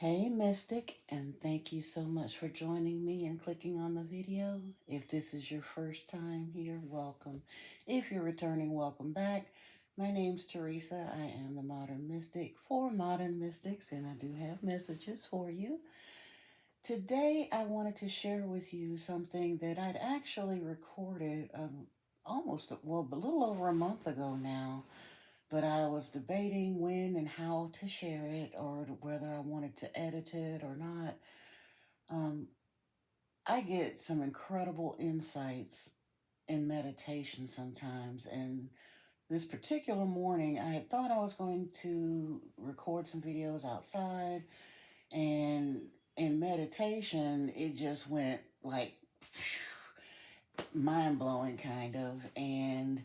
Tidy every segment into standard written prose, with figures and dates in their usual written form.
Hey, Mystic, and thank you so much for joining me and clicking on the video. If this is your first time here, welcome. If you're returning, welcome back. My name's Teresa. I am the Modern Mystic for Modern Mystics, and I do have messages for you. Today, I wanted to share with you something that I'd actually recorded a little over a month ago now, but I was debating when and how to share it or whether I wanted to edit it or not. Um, I get some incredible insights in meditation sometimes. And this particular morning, I had thought I was going to record some videos outside. And in meditation, it just went like mind blowing, kind of. And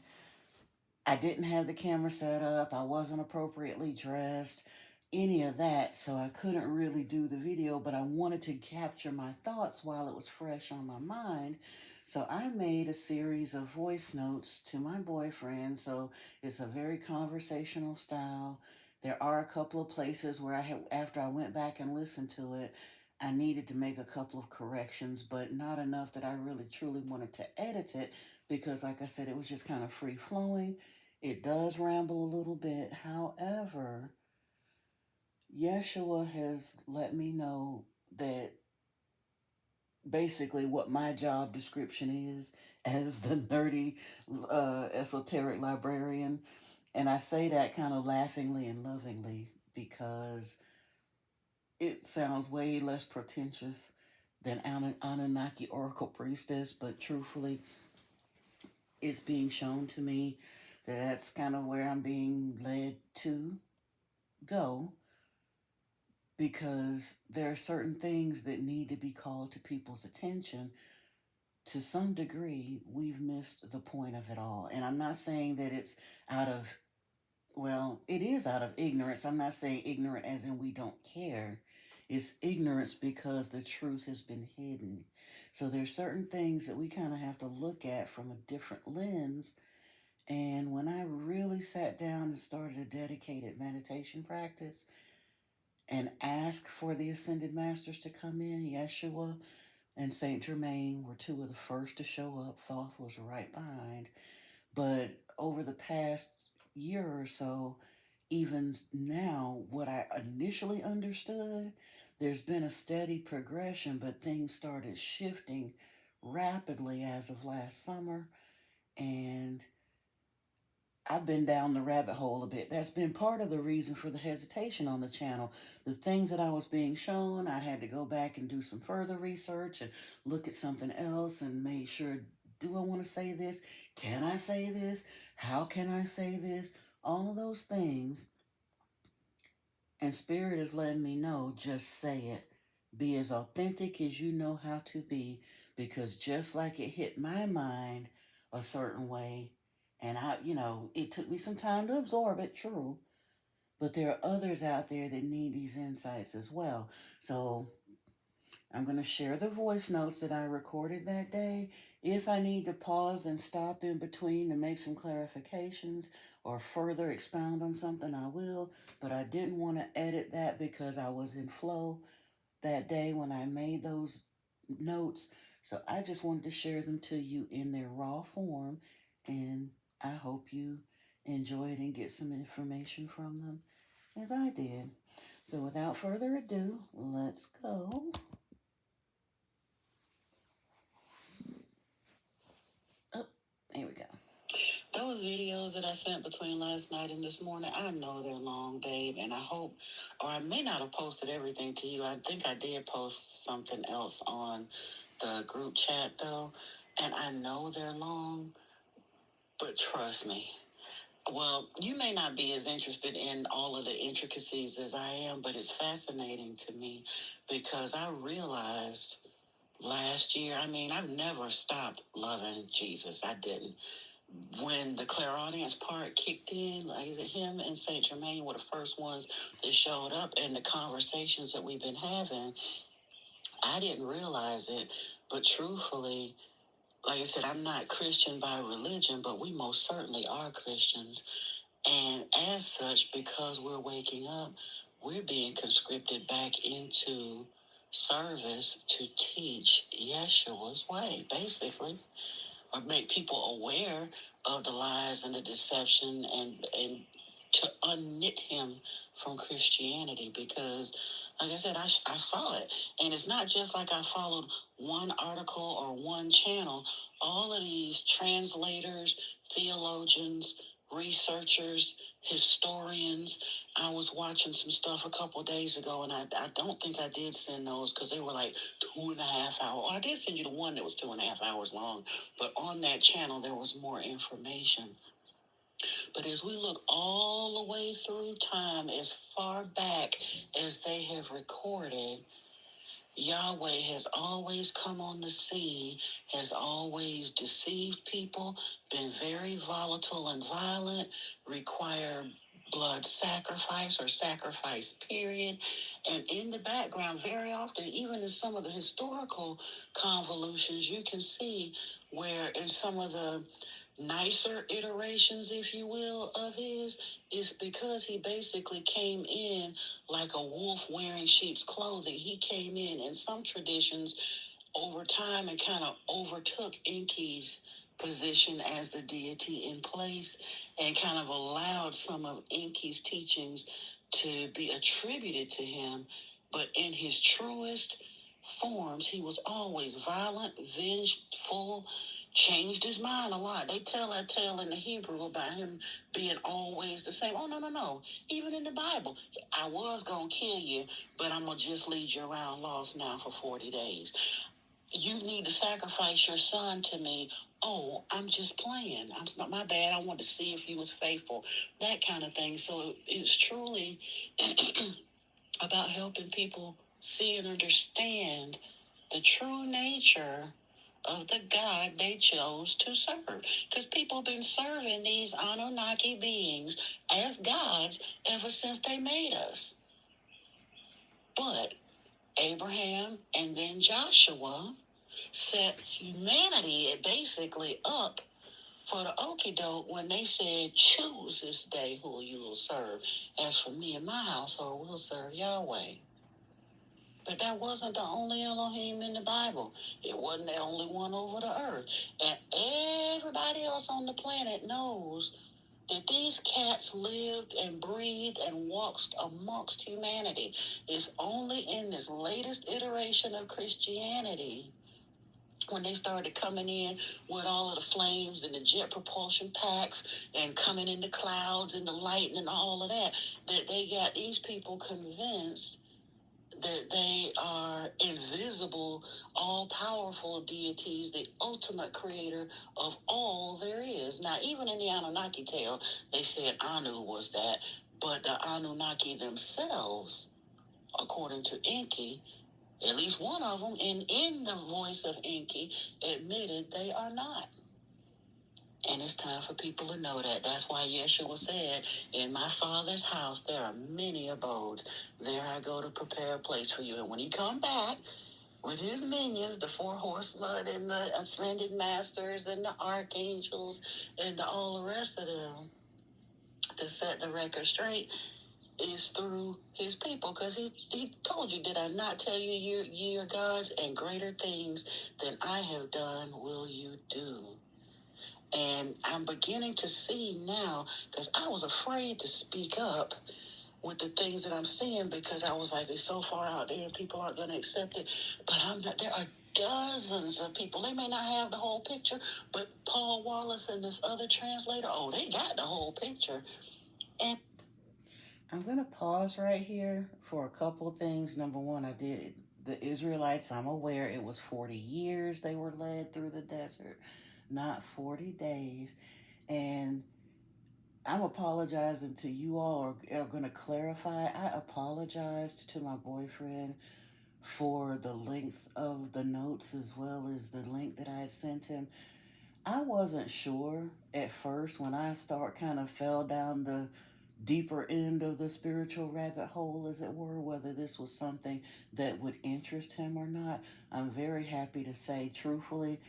I didn't have the camera set up. I wasn't appropriately dressed, any of that. So I couldn't really do the video, but I wanted to capture my thoughts while it was fresh on my mind. So I made a series of voice notes to my boyfriend. So it's a very conversational style. There are a couple of places where after I went back and listened to it, I needed to make a couple of corrections, but not enough that I really truly wanted to edit it because, like I said, it was just kind of free flowing. It does ramble a little bit. However, Yeshua has let me know that basically what my job description is as the nerdy, esoteric librarian. And I say that kind of laughingly and lovingly because it sounds way less pretentious than Anunnaki Oracle Priestess, but truthfully, it's being shown to me that that's kind of where I'm being led to go because there are certain things that need to be called to people's attention. To some degree, we've missed the point of it all. And I'm not saying that it's out of, well, it is out of ignorance. I'm not saying ignorant as in we don't care. It's ignorance because the truth has been hidden. So there's certain things that we kind of have to look at from a different lens. And when I really sat down and started a dedicated meditation practice, and ask for the ascended masters to come in. Yeshua and Saint Germain were two of the first to show up. Thoth was right behind. But over the past year or so, even now, what I initially understood, there's been a steady progression, but things started shifting rapidly as of last summer. And I've been down the rabbit hole a bit. That's been part of the reason for the hesitation on the channel. The things that I was being shown, I had to go back and do some further research and look at something else and make sure, do I want to say this? Can I say this? How can I say this? All of those things. And Spirit is letting me know, just say it. Be as authentic as you know how to be, because just like it hit my mind a certain way, and it took me some time to absorb it, true, but there are others out there that need these insights as well. So I'm going to share the voice notes that I recorded that day. If I need to pause and stop in between to make some clarifications or further expound on something, I will. But I didn't want to edit that because I was in flow that day when I made those notes. So I just wanted to share them to you in their raw form. And I hope you enjoy it and get some information from them as I did. So without further ado, let's go. Oh, here we go. Those videos that I sent between last night and this morning, I know they're long, babe, and I hope, or I may not have posted everything to you. I think I did post something else on the group chat, though, and I know they're long, but trust me. Well, you may not be as interested in all of the intricacies as I am, but it's fascinating to me because I realized last year, I've never stopped loving Jesus. I didn't. When the clairaudience part kicked in, like him and Saint Germain were the first ones that showed up, and the conversations that we've been having, I didn't realize it, but truthfully, like I said, I'm not Christian by religion, but we most certainly are Christians. And as such, because we're waking up, we're being conscripted back into service to teach Yeshua's way, basically, or make people aware of the lies and the deception, and to unknit him from Christianity. Because, like I said, I saw it. And it's not just like I followed one article or one channel. All of these translators, theologians, researchers, historians. I was watching some stuff a couple of days ago, and I don't think I did send those because they were like 2.5 hours. Well, I did send you the one that was 2.5 hours long, but on that channel there was more information. But as we look all the way through time, as far back as they have recorded, Yahweh has always come on the scene, has always deceived people, been very volatile and violent, required blood sacrifice or sacrifice period. And in the background, very often, even in some of the historical convolutions, you can see where in some of the nicer iterations, if you will, of his, is because he basically came in like a wolf wearing sheep's clothing. He came in some traditions over time and kind of overtook Enki's position as the deity in place and kind of allowed some of Enki's teachings to be attributed to him. But in his truest forms, he was always violent, vengeful, changed his mind a lot. They tell that tale in the Hebrew about him being always the same. Oh, no, no, no. Even in the Bible, I was going to kill you, but I'm going to just lead you around lost now for 40 days. You need to sacrifice your son to me. Oh, I'm just playing. I'm not my bad. I want to see if you was faithful. That kind of thing. So it's truly about helping people see and understand the true nature of the God they chose to serve. Because people have been serving these Anunnaki beings as gods ever since they made us. But Abraham and then Joshua set humanity basically up for the okie doke when they said, choose this day who you will serve. As for me and my household, we'll serve Yahweh. But that wasn't the only Elohim in the Bible. It wasn't the only one over the earth. And everybody else on the planet knows that these cats lived and breathed and walked amongst humanity. It's only in this latest iteration of Christianity, when they started coming in with all of the flames and the jet propulsion packs and coming in the clouds and the lightning and all of that, that they got these people convinced that they are invisible, all-powerful deities, the ultimate creator of all there is. Now, even in the Anunnaki tale, they said Anu was that, but the Anunnaki themselves, according to Enki, at least one of them, in the voice of Enki, admitted they are not. And it's time for people to know that. That's why Yeshua said, in my Father's house, there are many abodes. There I go to prepare a place for you. And when he come back with his minions, the 4 horsemen and the ascended masters and the archangels and all the rest of them, to set the record straight, is through his people. Because he told you, did I not tell you ye are gods, and greater things than I have done will you do? And I'm beginning to see now, because I was afraid to speak up with the things that I'm seeing, because I was like, it's so far out there and people aren't going to accept it. But I'm not. There are dozens of people. They may not have the whole picture, but Paul Wallace and this other translator, oh, they got the whole picture. And I'm going to pause right here for a couple of things. Number one, I did the Israelites, I'm aware it was 40 years they were led through the desert, not 40 days. And I'm apologizing to you all, or are going to clarify. I apologized to my boyfriend for the length of the notes as well as the link that I had sent him. I wasn't sure at first when I kind of fell down the deeper end of the spiritual rabbit hole, as it were, whether this was something that would interest him or not. I'm very happy to say, truthfully,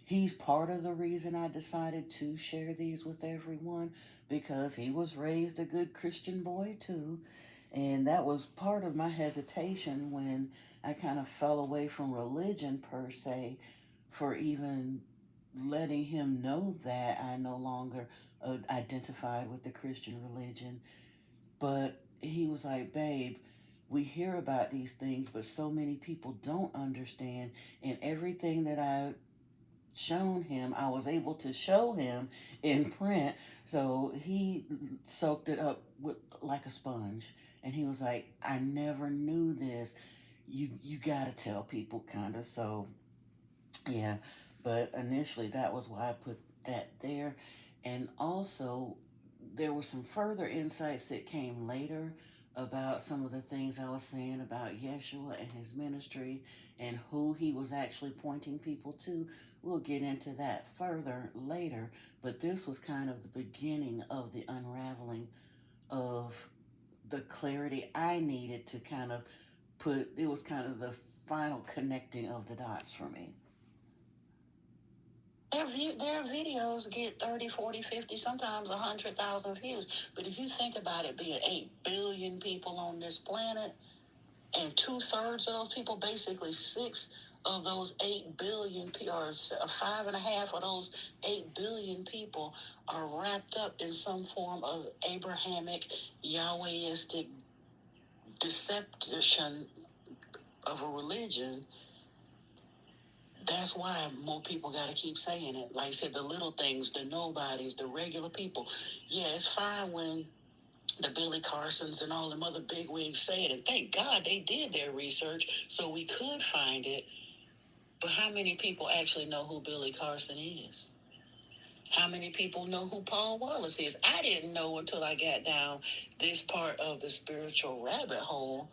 he's part of the reason I decided to share these with everyone, because he was raised a good Christian boy too. And that was part of my hesitation when I kind of fell away from religion per se, for even letting him know that I no longer identified with the Christian religion. But he was like, babe, we hear about these things, but so many people don't understand. And everything that I shown him, I was able to show him in print. So he soaked it up with, like a sponge. And he was like, I never knew this. You got to tell people, kind of. So yeah, but initially that was why I put that there. And also, there were some further insights that came later about some of the things I was saying about Yeshua and his ministry and who he was actually pointing people to. We'll get into that further later, but this was kind of the beginning of the unraveling of the clarity I needed to kind of put, it was kind of the final connecting of the dots for me. Their videos get 30, 40, 50, sometimes 100,000 views. But if you think about it being 8 billion people on this planet, and 2/3 of those people, basically 6 of those 8 billion people, or 5.5 of those 8 billion people, are wrapped up in some form of Abrahamic, Yahwehistic deception of a religion. That's why more people got to keep saying it. Like I said, the little things, the nobodies, the regular people. Yeah, it's fine when the Billy Carsons and all them other bigwigs say it, and thank God they did their research so we could find it. But how many people actually know who Billy Carson is? How many people know who Paul Wallace is? I didn't know until I got down this part of the spiritual rabbit hole.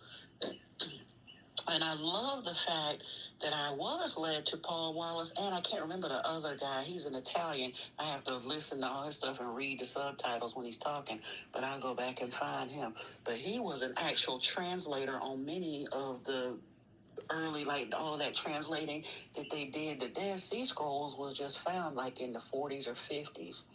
And I love the fact that I was led to Paul Wallace, and I can't remember the other guy. He's an Italian. I have to listen to all his stuff and read the subtitles when he's talking, but I'll go back and find him. But he was an actual translator on many of the early, like all of that translating that they did. The Dead Sea Scrolls was just found like in the 40s or 50s.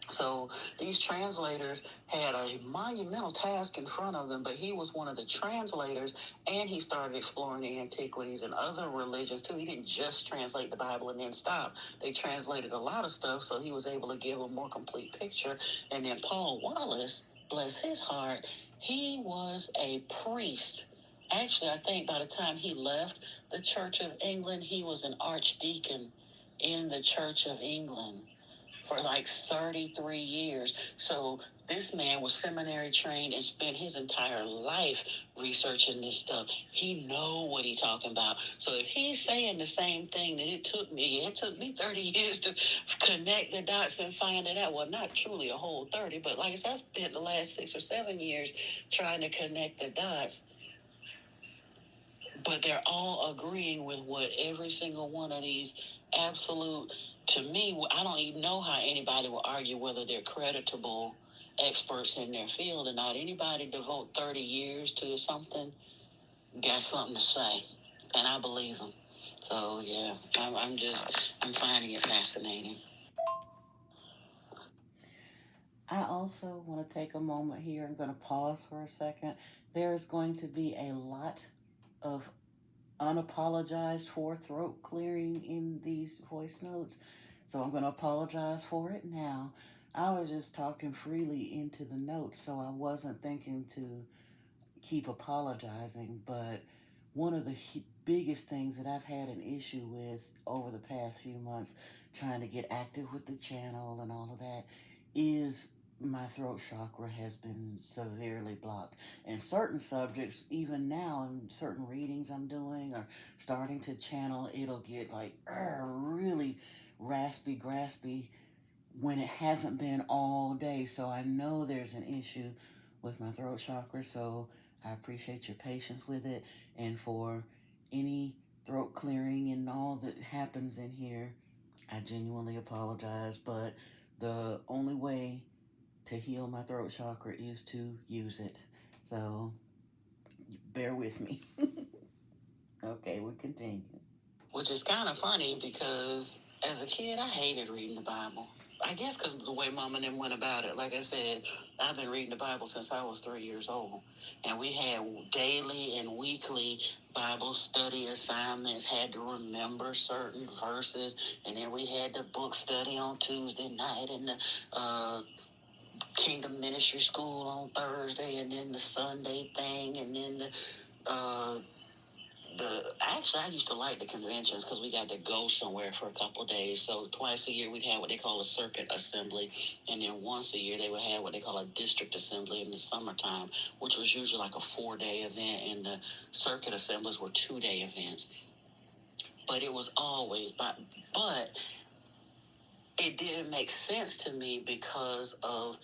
So these translators had a monumental task in front of them, but he was one of the translators, and he started exploring the antiquities and other religions too. He didn't just translate the Bible and then stop. They translated a lot of stuff, so he was able to give a more complete picture. And then Paul Wallace, bless his heart, he was a priest. Actually, I think by the time he left the Church of England, he was an archdeacon in the Church of England for like 33 years. So this man was seminary trained and spent his entire life researching this stuff. He know what he talking about. So if he's saying the same thing that it took me 30 years to connect the dots and find it out. Well, not truly a whole 30, but like I said, I spent the last 6 or 7 years trying to connect the dots. But they're all agreeing with what every single one of these absolute, to me, I don't even know how anybody will argue whether they're creditable experts in their field or not. Anybody devote 30 years to something got something to say, and I believe them. So yeah, I'm finding it fascinating. I also want to take a moment here. I'm going to pause for a second. There is going to be a lot of unapologized for throat clearing in these voice notes. So I'm going to apologize for it now. I was just talking freely into the notes, so I wasn't thinking to keep apologizing. But one of the biggest things that I've had an issue with over the past few months, trying to get active with the channel and all of that, is my throat chakra has been severely blocked. And certain subjects, even now in certain readings I'm doing or starting to channel, it'll get like really raspy, graspy when it hasn't been all day. So I know there's an issue with my throat chakra. So I appreciate your patience with it. And for any throat clearing and all that happens in here, I genuinely apologize. But the only way to heal my throat chakra is to use it. So bear with me. Okay, we'll continue. Which is kind of funny because as a kid, I hated reading the Bible. I guess because the way Mama and them went about it. Like I said, I've been reading the Bible since I was 3 years old, and we had daily and weekly Bible study assignments. Had to remember certain verses, and then we had the book study on Tuesday night, and the Kingdom Ministry School on Thursday, and then the Sunday thing, and then uh, the actually I used to like the conventions because we got to go somewhere for a couple of days. So twice a year we'd have what they call a circuit assembly, and then once a year they would have what they call a district assembly in the summertime, which was usually like a 4-day event, and the circuit assemblies were 2-day events. But it was always but it didn't make sense to me because of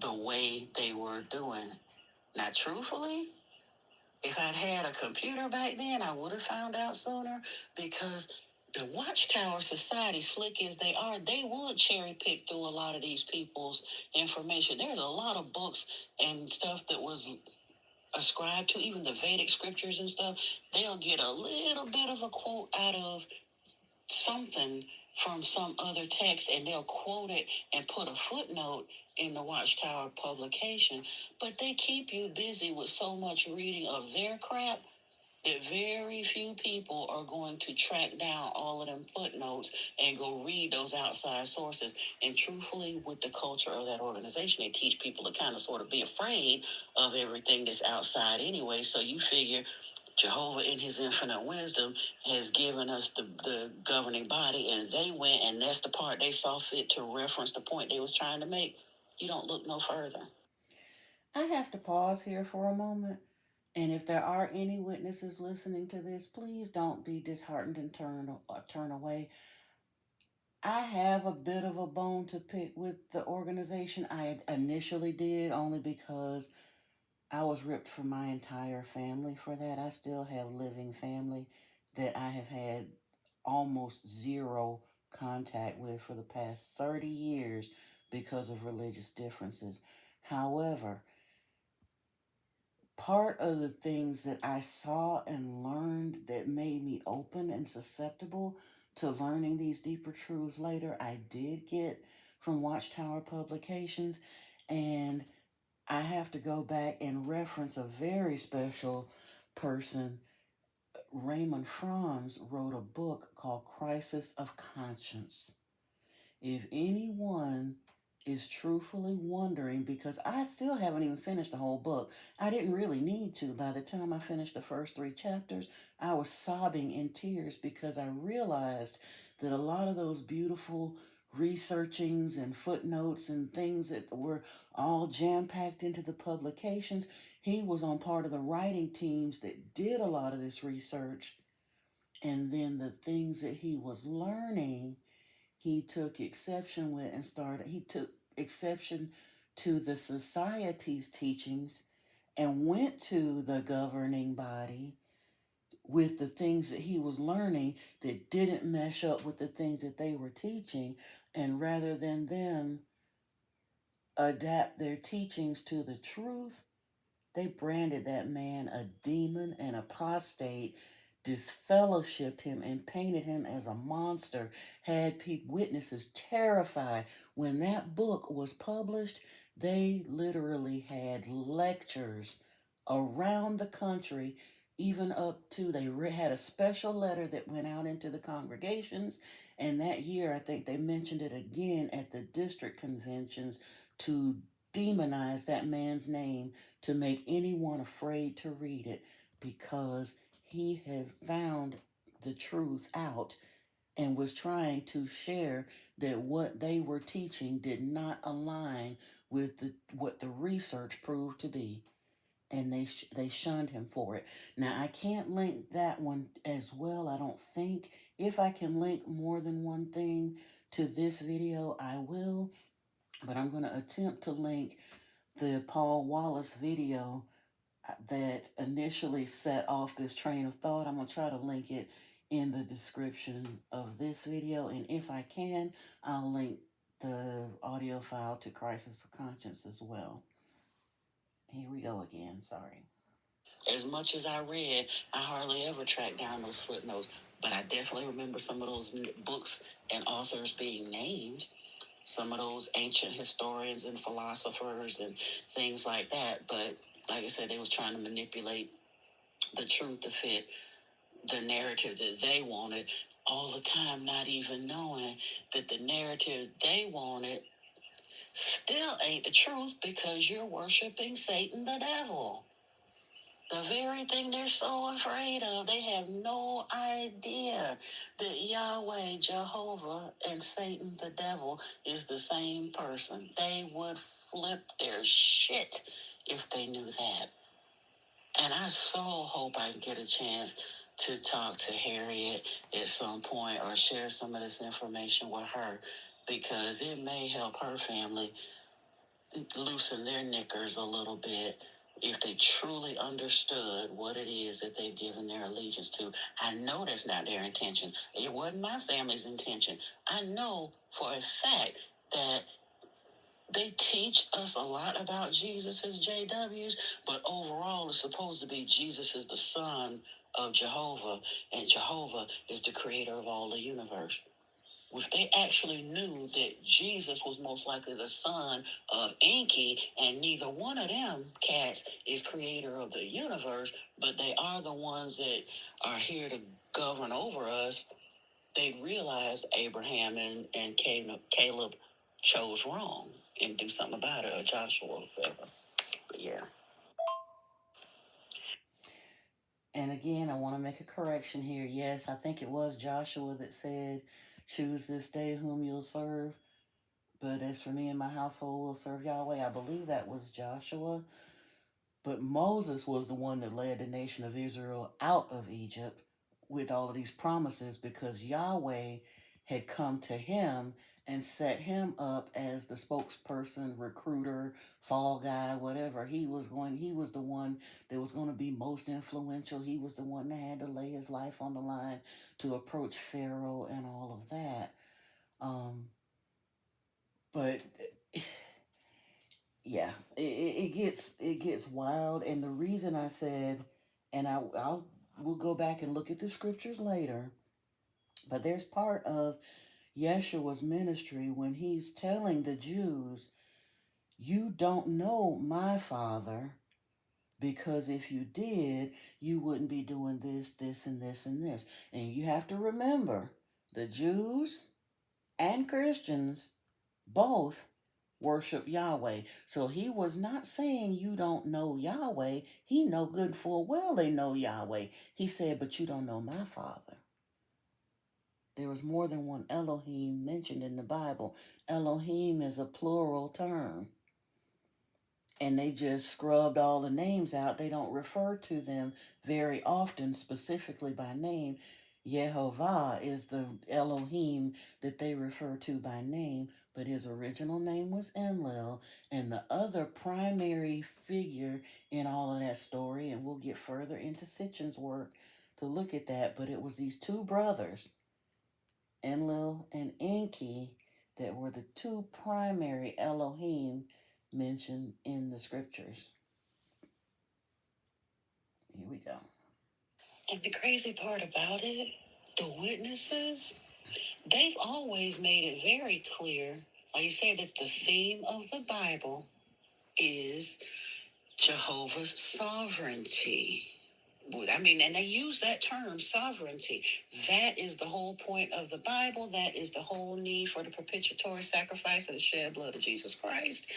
the way they were doing it. Now, truthfully, if I'd had a computer back then, I would have found out sooner, because the Watchtower Society, slick as they are, they would cherry pick through a lot of these people's information. There's a lot of books and stuff that was ascribed to, even the Vedic scriptures and stuff. They'll get a little bit of a quote out of something from some other text, and they'll quote it and put a footnote in the Watchtower publication. But they keep you busy with so much reading of their crap that very few people are going to track down all of them footnotes and go read those outside sources. And truthfully, with the culture of that organization, they teach people to kind of sort of be afraid of everything that's outside anyway. So you figure Jehovah, in his infinite wisdom, has given us the governing body, and they went, and that's the part they saw fit to reference the point they was trying to make. You don't look no further. I have to pause here for a moment. And if there are any witnesses listening to this, please don't be disheartened and turn away. I have a bit of a bone to pick with the organization. I initially did only because I was ripped from my entire family for that. I still have living family that I have had almost zero contact with for the past 30 years because of religious differences. However, part of the things that I saw and learned that made me open and susceptible to learning these deeper truths later, I did get from Watchtower Publications. And I have to go back and reference a very special person. Raymond Franz wrote a book called Crisis of Conscience. If anyone is truthfully wondering, because I still haven't even finished the whole book, I didn't really need to. By the time I finished the first 3 chapters, I was sobbing in tears because I realized that a lot of those beautiful researchings and footnotes and things that were all jam packed into the publications, he was on part of the writing teams that did a lot of this research. And then the things that he was learning, he took exception with and he took exception to the society's teachings and went to the governing body with the things that he was learning that didn't mesh up with the things that they were teaching. And rather than them adapt their teachings to the truth, they branded that man a demon and apostate, disfellowshipped him, and painted him as a monster, had witnesses terrified. When that book was published, they literally had lectures around the country, even up to, they had a special letter that went out into the congregations. And that year, I think they mentioned it again at the district conventions to demonize that man's name, to make anyone afraid to read it, because he had found the truth out and was trying to share that what they were teaching did not align with what the research proved to be, and they shunned him for it. Now I can't link that one as well, I don't think. If I can link more than one thing to this video, I will, but I'm going to attempt to link the Paul Wallace video that initially set off this train of thought. I'm going to try to link it in the description of this video. And if I can, I'll link the audio file to Crisis of Conscience as well. Here we go again. Sorry. As much as I read, I hardly ever tracked down those footnotes, but I definitely remember some of those books and authors being named. some of those ancient historians and philosophers and things like that. But like I said, they was trying to manipulate the truth to fit the narrative that they wanted all the time, not even knowing that the narrative they wanted still ain't the truth because you're worshiping Satan the devil. The very thing they're so afraid of, they have no idea that Yahweh, Jehovah, and Satan the devil is the same person. They would flip their shit if they knew that. And I so hope I can get a chance to talk to Harriet at some point or share some of this information with her because it may help her family loosen their knickers a little bit if they truly understood what it is that they've given their allegiance to. I know that's not their intention. It wasn't my family's intention. I know for a fact that they teach us a lot about Jesus as JWs, but overall it's supposed to be Jesus is the son of Jehovah, and Jehovah is the creator of all the universe. If they actually knew that Jesus was most likely the son of Enki, and neither one of them cats is creator of the universe, but they are the ones that are here to govern over us, they'd realize Abraham and Caleb chose wrong and do something about it, or Joshua, or whatever. But yeah. And again, I want to make a correction here. Yes, I think it was Joshua that said, choose this day whom you'll serve. But as for me and my household, we'll serve Yahweh. I believe that was Joshua. But Moses was the one that led the nation of Israel out of Egypt with all of these promises because Yahweh had come to him and set him up as the spokesperson, recruiter, fall guy, whatever. He was the one that was going to be most influential. He was the one that had to lay his life on the line to approach Pharaoh and all of that. But yeah, it gets wild, and the reason I said, and I'll we'll go back and look at the scriptures later, but there's part of Yeshua's ministry when he's telling the Jews, you don't know my Father, because if you did, you wouldn't be doing this, this, and this, and this. And you have to remember, the Jews and Christians both worship Yahweh. So he was not saying you don't know Yahweh. He know good full well they know Yahweh. He said, but you don't know my Father. There was more than one Elohim mentioned in the Bible. Elohim is a plural term. And they just scrubbed all the names out. They don't refer to them very often specifically by name. Yehovah is the Elohim that they refer to by name, but his original name was Enlil. And the other primary figure in all of that story, and we'll get further into Sitchin's work to look at that, but it was these two brothers, Enlil and Enki, that were the two primary Elohim mentioned in the scriptures. Here we go. And the crazy part about it, the witnesses, they've always made it very clear, like you said, that the theme of the Bible is Jehovah's sovereignty. I mean, and they use that term, sovereignty. That is the whole point of the Bible. That is the whole need for the propitiatory sacrifice of the shed blood of Jesus Christ.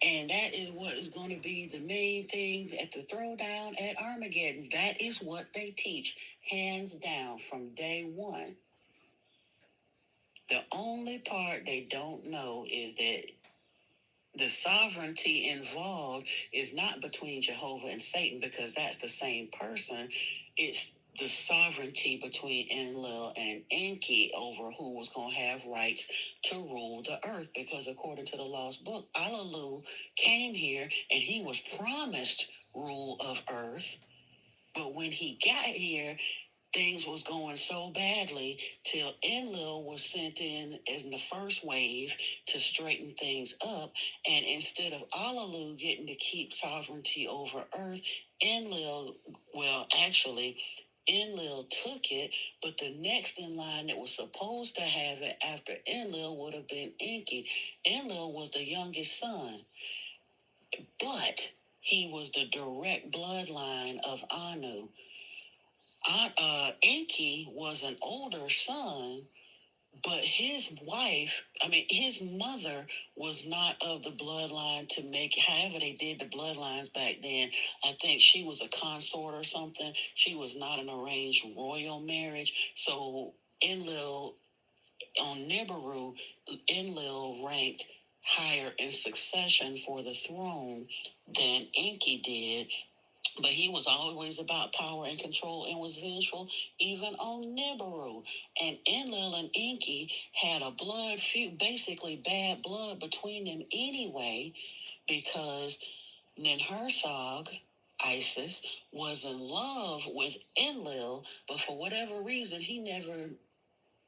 And that is what is going to be the main thing at the throwdown at Armageddon. That is what they teach, hands down, from day one. The only part they don't know is that the sovereignty involved is not between Jehovah and Satan, because that's the same person. It's the sovereignty between Enlil and Enki over who was going to have rights to rule the earth. Because according to the lost book, Alalu came here and he was promised rule of earth. But when he got here, things was going so badly till Enlil was sent in as the first wave to straighten things up. And instead of Alalu getting to keep sovereignty over earth, Enlil, well, actually, Enlil took it, but the next in line that was supposed to have it after Enlil would have been Enki. Enlil was the youngest son, but he was the direct bloodline of Anu. Enki was an older son, but his mother was not of the bloodline to make, however they did the bloodlines back then. I think she was a consort or something. She was not an arranged royal marriage. So Enlil, on Nibiru, Enlil ranked higher in succession for the throne than Enki did, but he was always about power and control and was vengeful even on Nibiru. And Enlil and Enki had a blood feud, basically bad blood between them anyway, because Ninhursag, Isis, was in love with Enlil, but for whatever reason, he never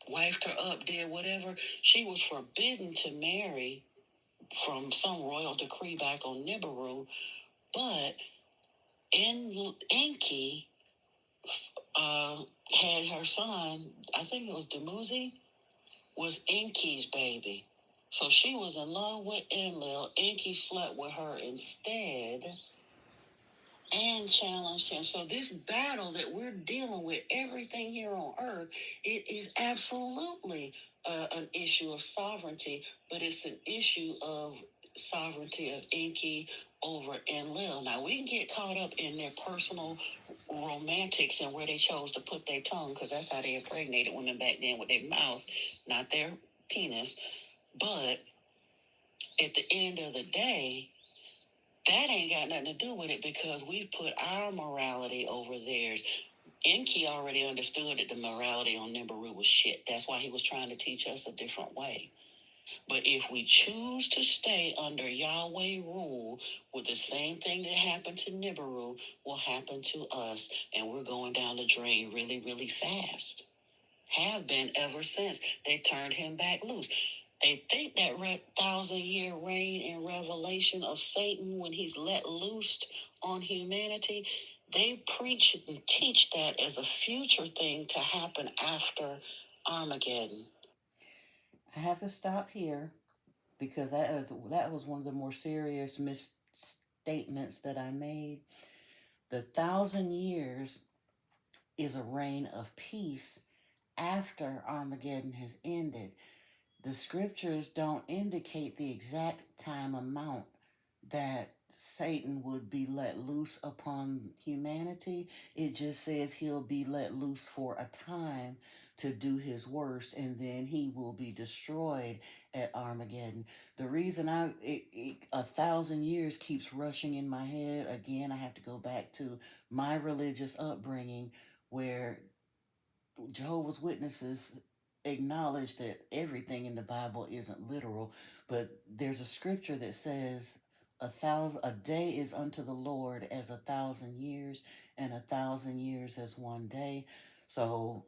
wifed her up, did whatever. She was forbidden to marry from some royal decree back on Nibiru, but Enki had her son, I think it was Dumuzi, was Enki's baby. So she was in love with Enlil. Enki slept with her instead and challenged him. So this battle that we're dealing with, everything here on earth, it is absolutely an issue of sovereignty, but it's an issue of sovereignty of Enki over Enlil. Now we can get caught up in their personal romantics and where they chose to put their tongue, because that's how they impregnated women back then, with their mouth, not their penis. But at the end of the day, that ain't got nothing to do with it, because we've put our morality over theirs. Enki already understood that the morality on Nibiru was shit. That's why he was trying to teach us a different way. But if we choose to stay under Yahweh rule, with the same thing that happened to Nibiru will happen to us, and we're going down the drain really, really fast. Have been ever since they turned him back loose. They think that 1,000-year reign in Revelation of Satan, when he's let loose on humanity, they preach and teach that as a future thing to happen after Armageddon. I have to stop here, because that was one of the more serious misstatements that I made. The 1,000 years is a reign of peace after Armageddon has ended. The scriptures don't indicate the exact time amount that Satan would be let loose upon humanity. It just says he'll be let loose for a time to do his worst, and then he will be destroyed at Armageddon. The reason 1,000 years keeps rushing in my head, again, I have to go back to my religious upbringing, where Jehovah's Witnesses acknowledge that everything in the Bible isn't literal, but there's a scripture that says a day is unto the Lord as 1,000 years, and 1,000 years as one day. So,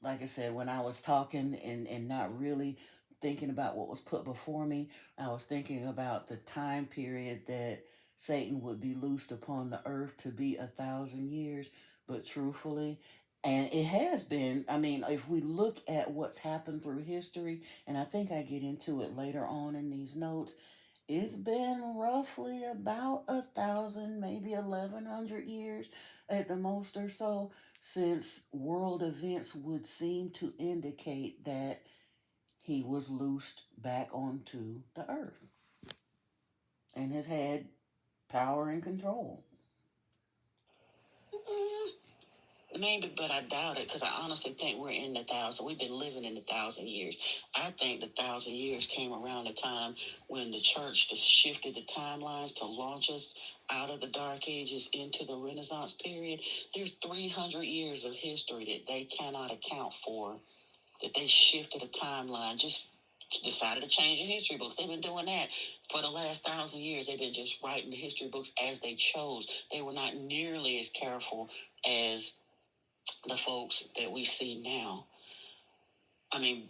like I said, when I was talking and not really thinking about what was put before me, I was thinking about the time period that Satan would be loosed upon the earth to be 1,000 years. But truthfully, and it has been, I mean, if we look at what's happened through history, and I think I get into it later on in these notes, it's been roughly about 1,000, maybe 1,100 years at the most or so, since world events would seem to indicate that he was loosed back onto the earth and has had power and control. Maybe, but I doubt it, because I honestly think we're in the 1,000. We've been living in the 1,000 years. I think the 1,000 years came around the time when the church just shifted the timelines to launch us out of the Dark Ages into the Renaissance period. There's 300 years of history that they cannot account for, that they shifted a timeline, just decided to change the history books. They've been doing that for the last 1,000 years. They've been just writing the history books as they chose. They were not nearly as careful as the folks that we see now. I mean,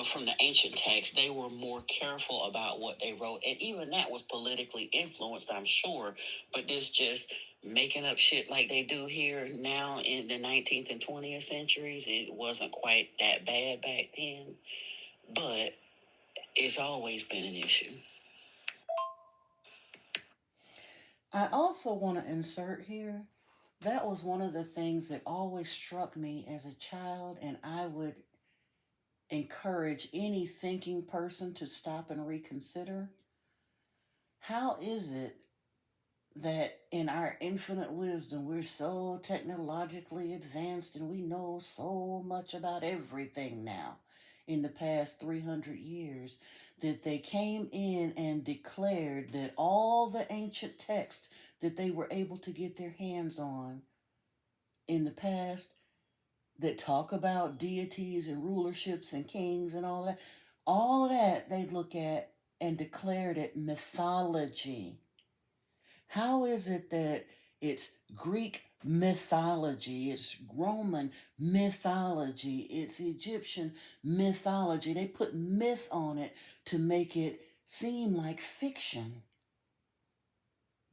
from the ancient text, they were more careful about what they wrote. And even that was politically influenced, I'm sure. But this just making up shit like they do here now in the 19th and 20th centuries. It wasn't quite that bad back then, but it's always been an issue. I also want to insert here that was one of the things that always struck me as a child, and I would encourage any thinking person to stop and reconsider. How is it that in our infinite wisdom we're so technologically advanced and we know so much about everything now in the past 300 years that they came in and declared that all the ancient texts that they were able to get their hands on in the past that talk about deities and rulerships and kings and all of that they'd look at and declared it mythology. How is it that it's Greek mythology, it's Roman mythology, it's Egyptian mythology? They put myth on it to make it seem like fiction.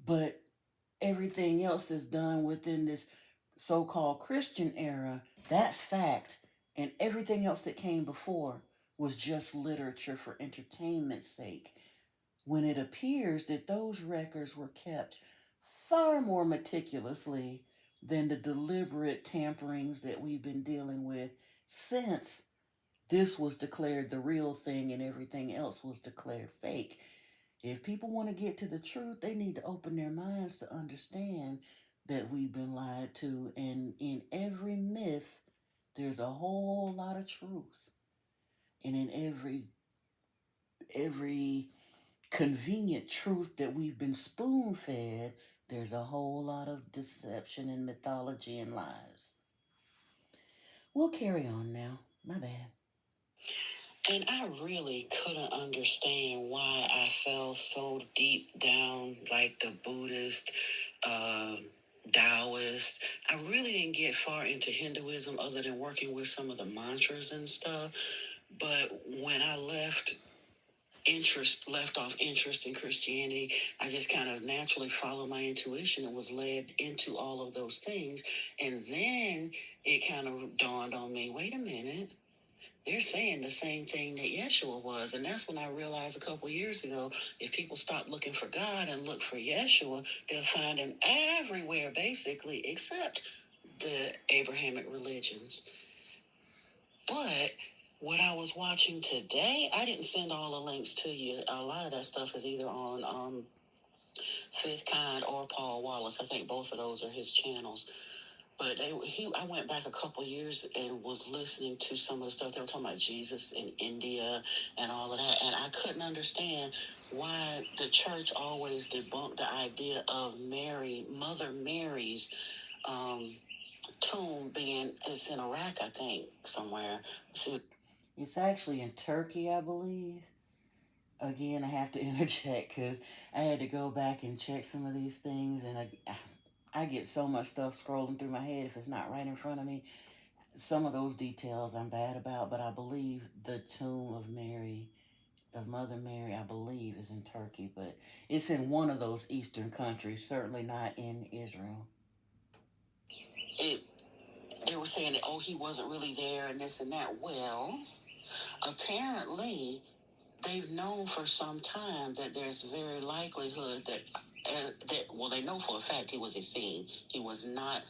But everything else is done within this so called Christian era. That's fact. And everything else that came before was just literature for entertainment's sake, when it appears that those records were kept far more meticulously than the deliberate tamperings that we've been dealing with since this was declared the real thing and everything else was declared fake. If people want to get to the truth, they need to open their minds to understand that we've been lied to, and in every myth, there's a whole lot of truth. And in every convenient truth that we've been spoon fed, there's a whole lot of deception and mythology and lies. We'll carry on now. My bad. And I really couldn't understand why I fell so deep down, like the Buddhist, uh, Taoist. I really didn't get far into Hinduism other than working with some of the mantras and stuff. But when I left off interest in Christianity, I just kind of naturally followed my intuition and was led into all of those things. And then it kind of dawned on me, wait a minute, they're saying the same thing that Yeshua was. And that's when I realized a couple years ago, if people stop looking for God and look for Yeshua, they'll find him everywhere, basically, except the Abrahamic religions. But what I was watching today, I didn't send all the links to you. A lot of that stuff is either on Fifth Kind or Paul Wallace. I think both of those are his channels. But I went back a couple years and was listening to some of the stuff they were talking about Jesus in India and all of that, and I couldn't understand why the church always debunked the idea of Mary, Mother Mary's um, tomb being it's in Iraq, I think, somewhere. See, it's actually in Turkey, I believe. Again, I have to interject because I had to go back and check some of these things, and I get so much stuff scrolling through my head if it's not right in front of me. Some of those details I'm bad about, but I believe the tomb of Mary, of Mother Mary, I believe is in Turkey, but it's in one of those eastern countries, certainly not in Israel. It, they were saying that, oh, he wasn't really there and this and that. Well, apparently they've known for some time that there's very likelihood that they know for a fact he was Essene. He was not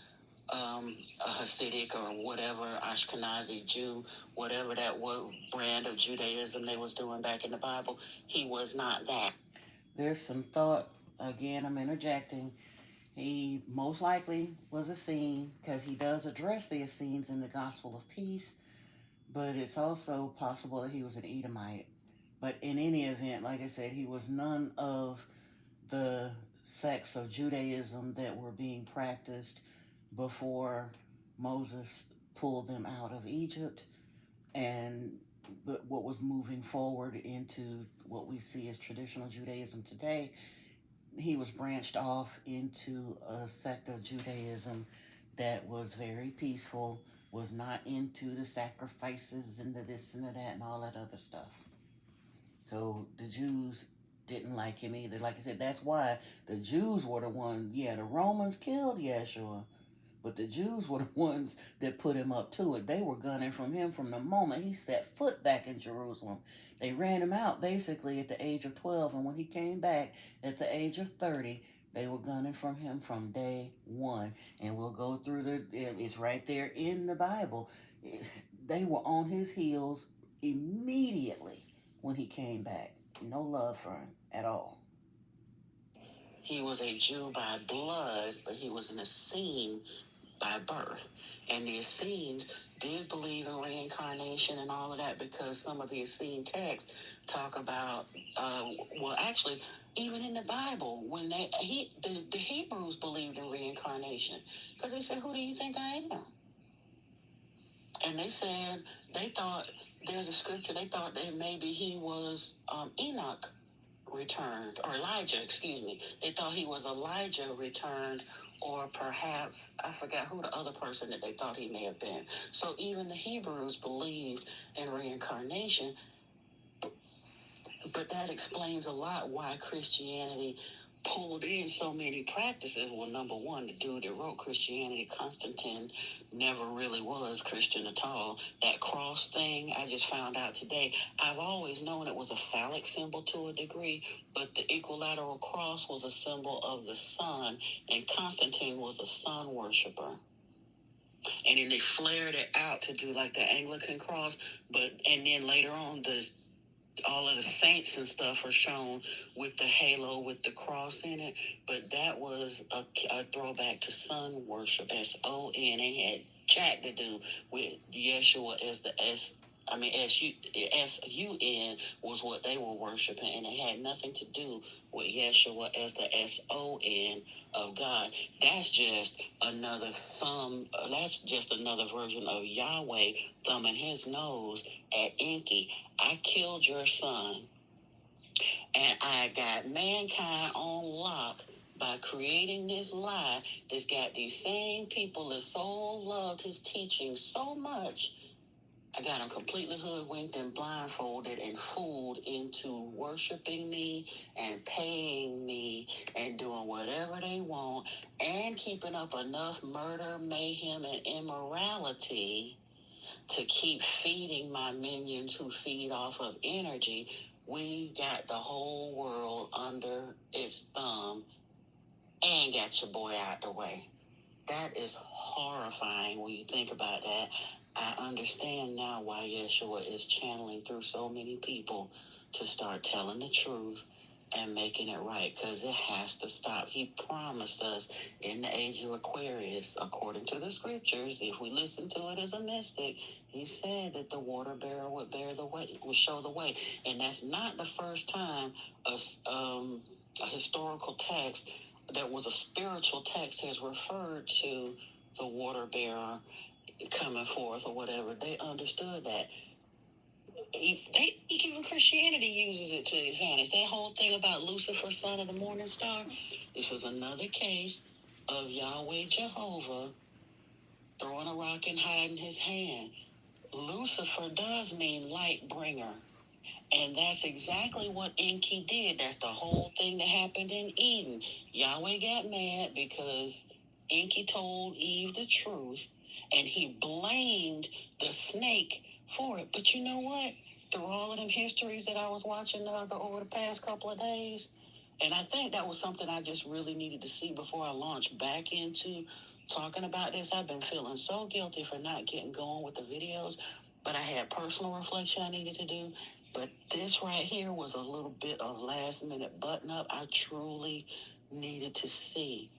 a Hasidic or whatever Ashkenazi Jew, whatever that was brand of Judaism they was doing back in the Bible. He was not that. There's some thought. Again, I'm interjecting. He most likely was Essene because he does address the Essenes in the Gospel of Peace, but it's also possible that he was an Edomite. But in any event, like I said, he was none of the sects of Judaism that were being practiced before Moses pulled them out of Egypt and what was moving forward into what we see as traditional Judaism today. He was branched off into a sect of Judaism that was very peaceful, was not into the sacrifices and the this and the that and all that other stuff. So the Jews didn't like him either. Like I said, that's why the Jews were the ones. Yeah, the Romans killed Yeshua, but the Jews were the ones that put him up to it. They were gunning from him from the moment he set foot back in Jerusalem. They ran him out basically at the age of 12, and when he came back at the age of 30, they were gunning from him from day one. And we'll go through it's right there in the Bible. They were on his heels immediately when he came back. No love for him at all. He was a Jew by blood, but he was an Essene by birth. And the Essenes did believe in reincarnation and all of that, because some of the Essene texts talk about, actually, even in the Bible, when the Hebrews believed in reincarnation, because they said, "Who do you think I am?" And they said they thought, there's a scripture, they thought that maybe he was Enoch returned, or Elijah, excuse me. They thought he was Elijah returned, or perhaps, I forgot who the other person that they thought he may have been. So even the Hebrews believed in reincarnation, but that explains a lot why Christianity pulled in so many practices. Well, number one, the dude that wrote Christianity, Constantine, never really was Christian at all. That cross thing, I just found out today. I've always known it was a phallic symbol to a degree, but the equilateral cross was a symbol of the sun, and Constantine was a sun worshiper. And then they flared it out to do like the Anglican cross, and then later on, all of the saints and stuff are shown with the halo with the cross in it, but that was a throwback to sun worship. SON. It had jack to do with Yeshua as the SUN was what they were worshiping, and it had nothing to do with Yeshua as the SON of God. That's just another thumb. That's just another version of Yahweh thumbing his nose at Enki. I killed your son, and I got mankind on lock by creating this lie that's got these same people that so loved his teaching so much. I got them completely hoodwinked and blindfolded and fooled into worshiping me and paying me and doing whatever they want and keeping up enough murder, mayhem, and immorality to keep feeding my minions who feed off of energy. We got the whole world under its thumb and got your boy out the way. That is horrifying when you think about that. I understand now why Yeshua is channeling through so many people to start telling the truth and making it right, because it has to stop. He promised us in the age of Aquarius, according to the scriptures, if we listen to it as a mystic, he said that the water bearer would bear the way, would show the way. And that's not the first time a historical text that was a spiritual text has referred to the water bearer coming forth or whatever. They understood that. Even Christianity uses it to advantage. That whole thing about Lucifer, son of the morning star, this is another case of Yahweh Jehovah throwing a rock and hiding his hand. Lucifer does mean light bringer. And that's exactly what Enki did. That's the whole thing that happened in Eden. Yahweh got mad because Enki told Eve the truth, and he blamed the snake for it. But you know what? Through all of them histories that I was watching over the past couple of days, and I think that was something I just really needed to see before I launched back into talking about this. I've been feeling so guilty for not getting going with the videos, but I had personal reflection I needed to do. But this right here was a little bit of last minute button up I truly needed to see.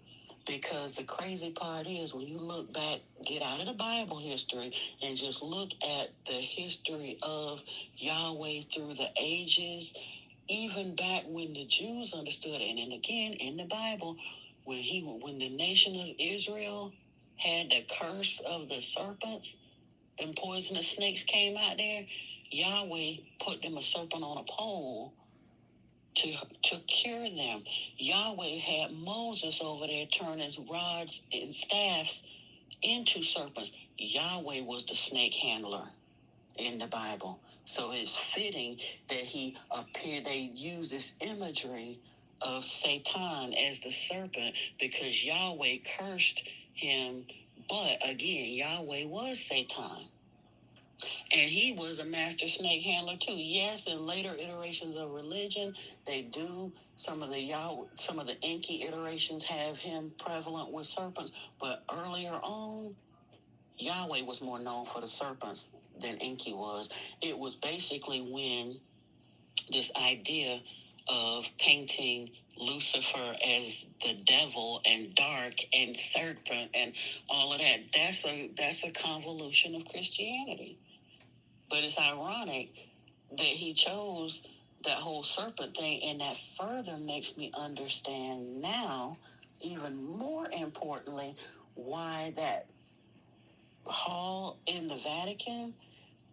Because the crazy part is, when you look back, get out of the Bible history and just look at the history of Yahweh through the ages, even back when the Jews understood it. And then again, in the Bible, when the nation of Israel had the curse of the serpents, and poisonous snakes came out there, Yahweh put them a serpent on a pole to cure them. Yahweh had Moses over there turning rods and staffs into serpents. Yahweh was the snake handler in the Bible. So it's fitting that he appeared. They use this imagery of Satan as the serpent because Yahweh cursed him. But again, Yahweh was Satan. And he was a master snake handler too. Yes, in later iterations of religion, they do some of the Enki iterations have him prevalent with serpents, but earlier on, Yahweh was more known for the serpents than Enki was. It was basically when this idea of painting Lucifer as the devil and dark and serpent and all of that, that's a convolution of Christianity. But it's ironic that he chose that whole serpent thing, and that further makes me understand now, even more importantly, why that hall in the Vatican,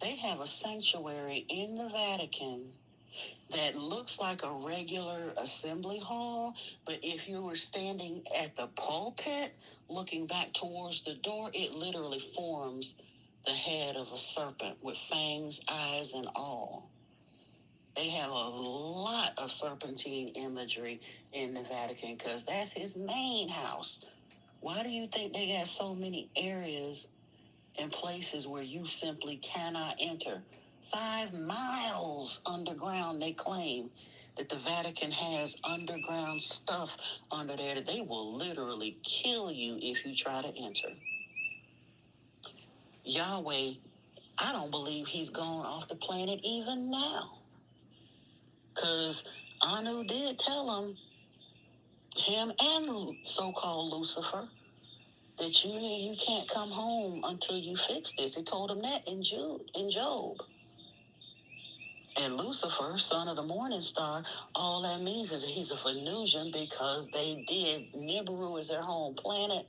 they have a sanctuary in the Vatican that looks like a regular assembly hall, but if you were standing at the pulpit looking back towards the door, it literally forms the head of a serpent with fangs, eyes, and all. They have a lot of serpentine imagery in the Vatican because that's his main house. Why do you think they got so many areas and places where you simply cannot enter? 5 miles underground, they claim that the Vatican has underground stuff under there that they will literally kill you if you try to enter. Yahweh, I don't believe he's gone off the planet even now. Because Anu did tell him and so-called Lucifer, that you can't come home until you fix this. He told him that in Job. And Lucifer, son of the morning star, all that means is that he's a Venusian because they did. Nibiru is their home planet,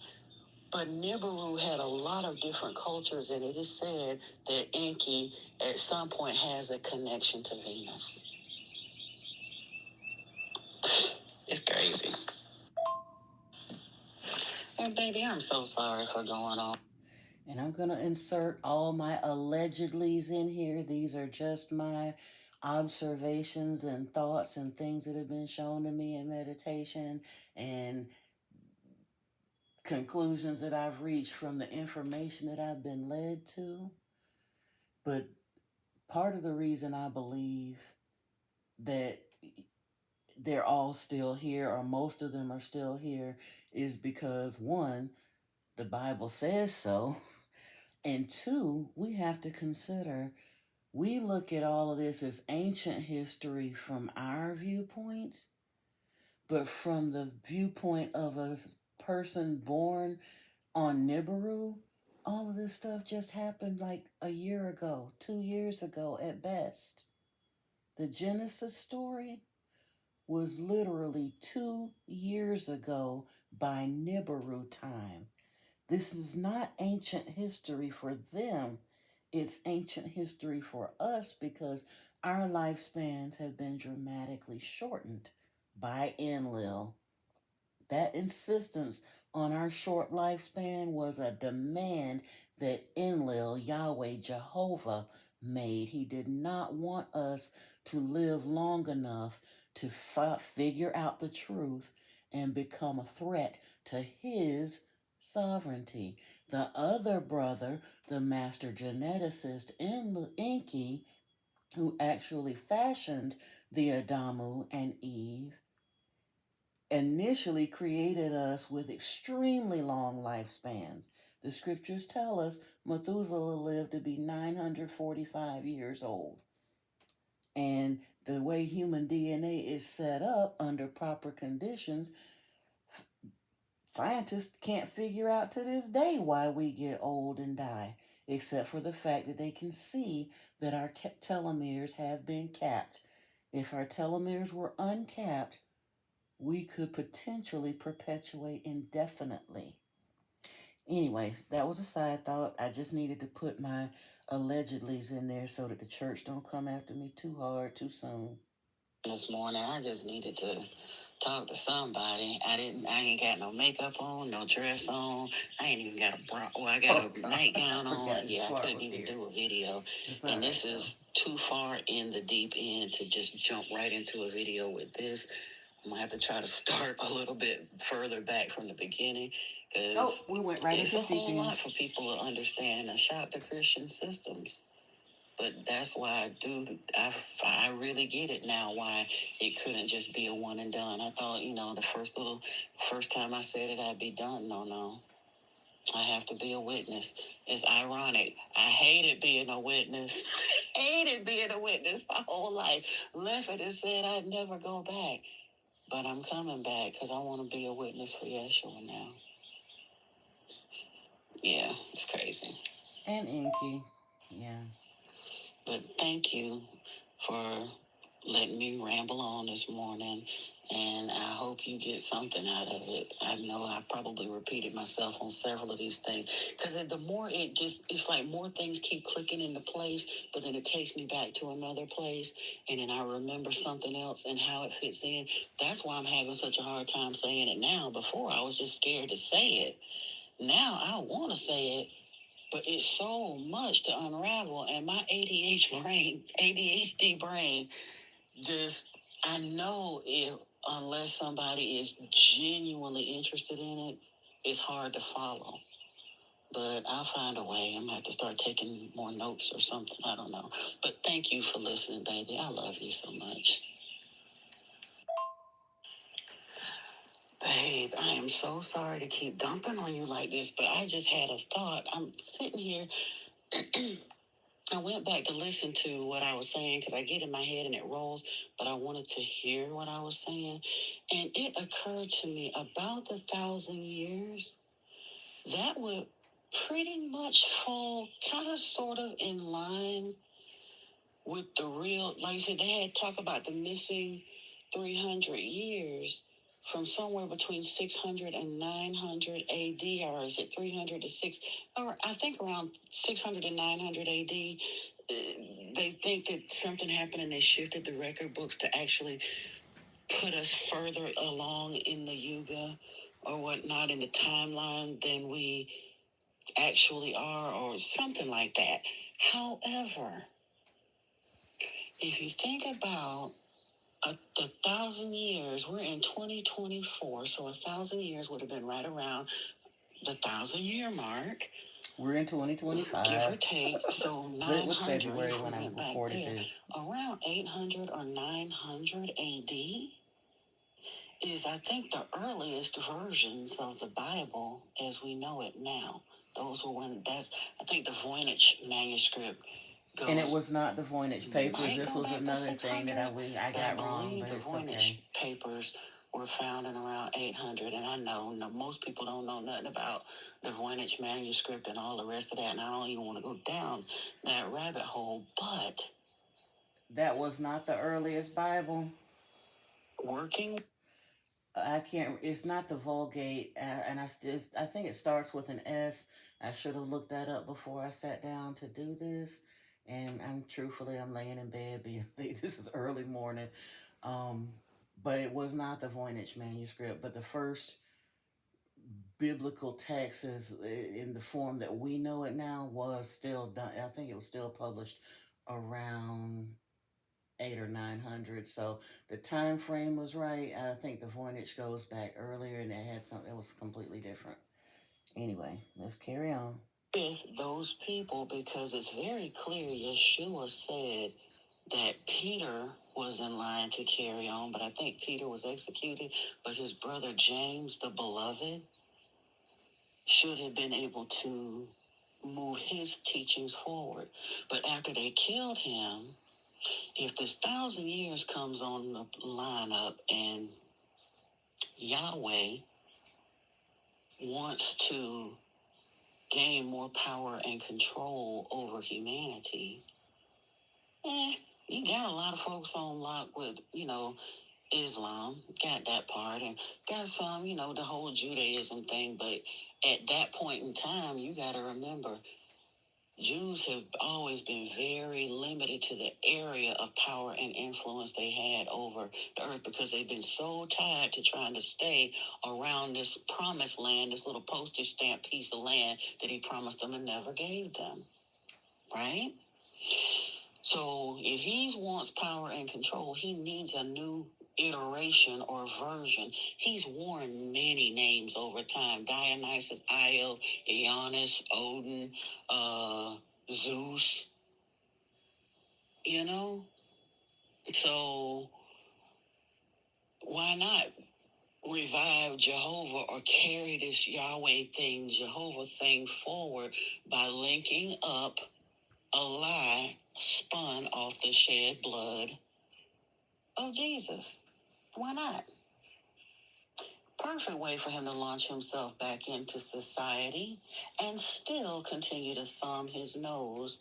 but Nibiru had a lot of different cultures, and it is said that Enki at some point has a connection to Venus. It's crazy. And baby, I'm so sorry for going on. And I'm going to insert all my allegedlys in here. These are just my observations and thoughts and things that have been shown to me in meditation and conclusions that I've reached from the information that I've been led to. But part of the reason I believe that they're all still here, or most of them are still here, is because one, the Bible says so. And two, we have to consider, we look at all of this as ancient history from our viewpoint, but from the viewpoint of a person born on Nibiru, all of this stuff just happened like a year ago, 2 years ago at best. The Genesis story was literally 2 years ago by Nibiru time. This is not ancient history for them. It's ancient history for us because our lifespans have been dramatically shortened by Enlil. That insistence on our short lifespan was a demand that Enlil, Yahweh, Jehovah, made. He did not want us to live long enough to figure out the truth and become a threat to his sovereignty. The other brother, the master geneticist, Enki, who actually fashioned the Adamu and Eve, initially created us with extremely long lifespans. The scriptures tell us Methuselah lived to be 945 years old. And the way human DNA is set up under proper conditions, scientists can't figure out to this day why we get old and die, except for the fact that they can see that our telomeres have been capped. If our telomeres were uncapped, we could potentially perpetuate indefinitely. Anyway, that was a side thought. I just needed to put my allegedlys in there so that the church don't come after me too hard too soon. This morning, I just needed to talk to somebody. I ain't got no makeup on, no dress on. I ain't even got a bra. Well, I got a nightgown on. Yeah, I couldn't even do a video. And this is too far in the deep end to just jump right into a video with this. I'm gonna have to try to start a little bit further back from the beginning because we went right it's a whole lot for people to understand and shop the Christian systems. But that's why I really get it now why it couldn't just be a one and done. I thought, the first time I said it, I'd be done. No. I have to be a witness. It's ironic. I hated being a witness. Hated being a witness my whole life. Left it and said I'd never go back. But I'm coming back because I want to be a witness for Yeshua now. Yeah, it's crazy. And Inky. Yeah. But thank you for letting me ramble on this morning, and I hope you get something out of it. I know I probably repeated myself on several of these things because the more it's like more things keep clicking into place, but then it takes me back to another place, and then I remember something else and how it fits in. That's why I'm having such a hard time saying it now. Before, I was just scared to say it. Now I want to say it, but it's so much to unravel, and my ADHD brain, just, I know unless somebody is genuinely interested in it, it's hard to follow. But I'll find a way. I'm going to have to start taking more notes or something. I don't know. But thank you for listening, baby. I love you so much. Babe, I am so sorry to keep dumping on you like this, but I just had a thought. I'm sitting here. I went back to listen to what I was saying because I get in my head and it rolls, but I wanted to hear what I was saying. And it occurred to me about the 1,000 years, that would pretty much fall kind of sort of in line with the real, like I said, they had talk about the missing 300 years from somewhere between 600 and 900 AD, or is it 300 to 6, or I think around 600 and 900 AD. They think that something happened and they shifted the record books to actually put us further along in the Yuga or whatnot in the timeline than we actually are, or something like that. However, if you think about the 1,000 years, we're in 2024, so 1,000 years would have been right around the 1,000-year mark. We're in 2025. Give or take. So 900, February when I recorded this. Around 800 or 900 AD is, I think, the earliest versions of the Bible as we know it now. Those were I think the Voynich manuscript goes. And it was not the Voynich papers. This was another thing that I got wrong, but the Voynich papers were found in around 800, and I know most people don't know nothing about the Voynich manuscript and all the rest of that, and I don't even want to go down that rabbit hole, but that was not the earliest Bible. Working, I can't. It's not the Vulgate, and I think it starts with an S. I should have looked that up before I sat down to do this. And I'm laying in bed being this is early morning. But it was not the Voynich manuscript, but the first biblical text is in the form that we know it now was still done. I think it was still published around 800 or 900. So the time frame was right. I think the Voynich goes back earlier, and it had something that was completely different. Anyway, let's carry on. With those people, because it's very clear Yeshua said that Peter was in line to carry on, but I think Peter was executed, but his brother James, the beloved, should have been able to move his teachings forward. But after they killed him, if this 1,000 years comes on the lineup and Yahweh wants to gain more power and control over humanity, you got a lot of folks on lock with, Islam, got that part, and got some, the whole Judaism thing, but at that point in time, you got to remember, Jews have always been very limited to the area of power and influence they had over the earth because they've been so tied to trying to stay around this promised land, this little postage stamp piece of land that he promised them and never gave them. Right? So if he wants power and control, he needs a new iteration or version. He's worn many names over time: Dionysus, Io, Aeonus, Odin, Zeus, you know? So why not revive Jehovah or carry this Yahweh thing, Jehovah thing forward by linking up a lie spun off the shed blood of Jesus? Why not? Perfect way for him to launch himself back into society and still continue to thumb his nose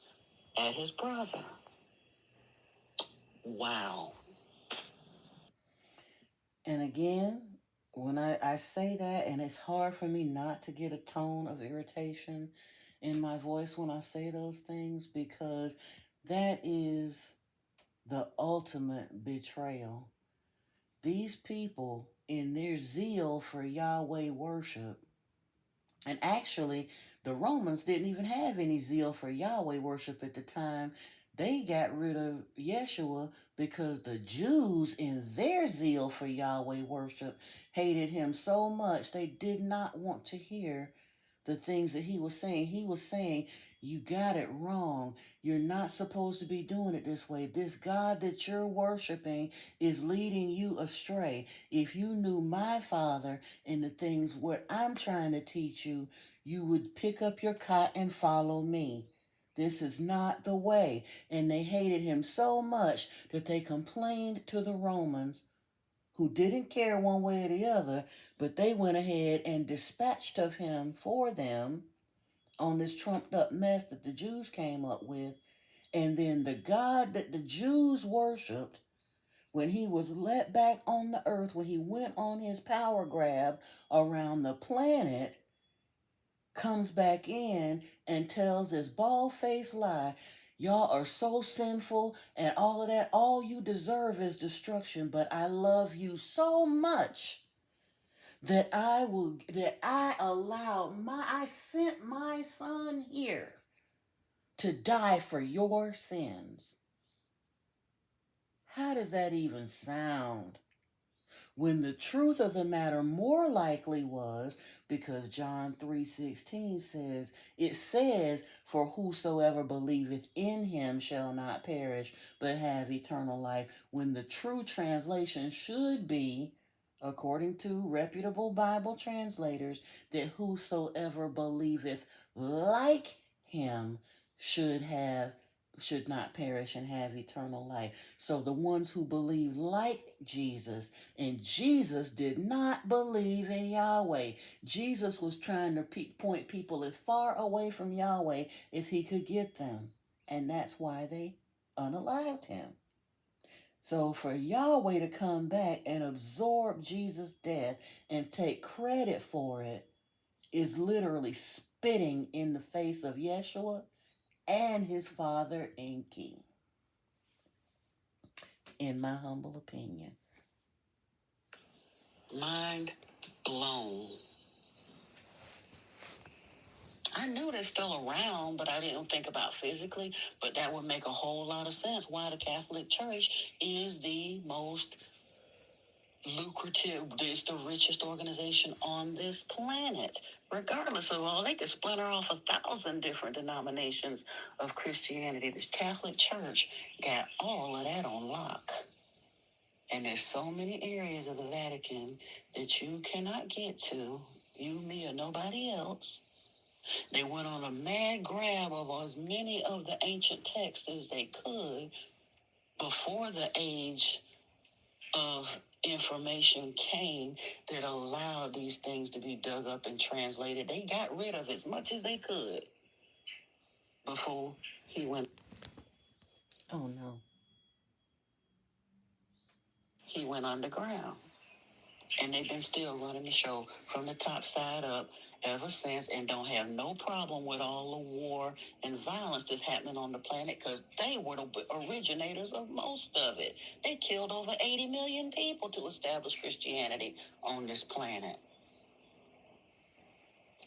at his brother. Wow. And again, when I say that, and it's hard for me not to get a tone of irritation in my voice when I say those things, because that is the ultimate betrayal. These people, in their zeal for Yahweh worship, and actually, the Romans didn't even have any zeal for Yahweh worship at the time. They got rid of Yeshua because the Jews, in their zeal for Yahweh worship, hated him so much they did not want to hear the things that he was saying. He was saying, you got it wrong. You're not supposed to be doing it this way. This God that you're worshiping is leading you astray. If you knew my Father and the things what I'm trying to teach you, you would pick up your cot and follow me. This is not the way. And they hated him so much that they complained to the Romans, who didn't care one way or the other, but they went ahead and dispatched of him for them on this trumped up mess that the Jews came up with. And then the God that the Jews worshiped, when he was let back on the earth, when he went on his power grab around the planet, comes back in and tells this bald-faced lie. Y'all are so sinful and all of that. All you deserve is destruction, but I love you so much that I sent my son here to die for your sins. How does that even sound? When the truth of the matter more likely was, because John 3:16 says, it says, for whosoever believeth in him shall not perish, but have eternal life, when the true translation should be, according to reputable Bible translators, that whosoever believeth like him should not perish and have eternal life. So the ones who believe like Jesus, and Jesus did not believe in Yahweh. Jesus was trying to point people as far away from Yahweh as he could get them. And that's why they unalived him. So for Yahweh to come back and absorb Jesus' death and take credit for it is literally spitting in the face of Yeshua and his Father and King, in my humble opinion. Mind blown. I knew they're still around, but I didn't think about physically. But that would make a whole lot of sense why the Catholic Church is the most lucrative, it's the richest organization on this planet. Regardless of all, they could splinter off 1,000 different denominations of Christianity. The Catholic Church got all of that on lock. And there's so many areas of the Vatican that you cannot get to, you, me, or nobody else. They went on a mad grab of as many of the ancient texts as they could before the age of information came that allowed these things to be dug up and translated. They got rid of as much as they could before he went. Oh no. He went underground. And they've been still running the show from the top side up ever since, and don't have no problem with all the war and violence that's happening on the planet, because they were the originators of most of it. They killed over 80 million people to establish Christianity on this planet.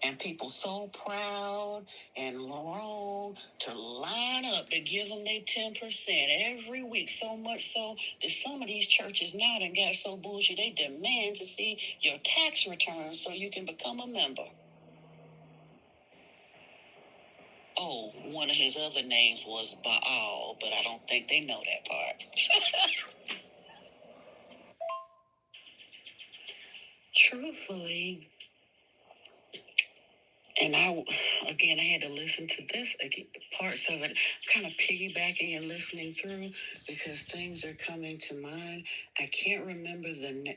And people so proud and wrong to line up to give them their 10% every week. So much so that some of these churches now done got so bullshit they demand to see your tax returns so you can become a member. Oh, one of his other names was Baal, but I don't think they know that part. Truthfully, and I had to listen to this again, parts of it, kind of piggybacking and listening through because things are coming to mind. I can't remember the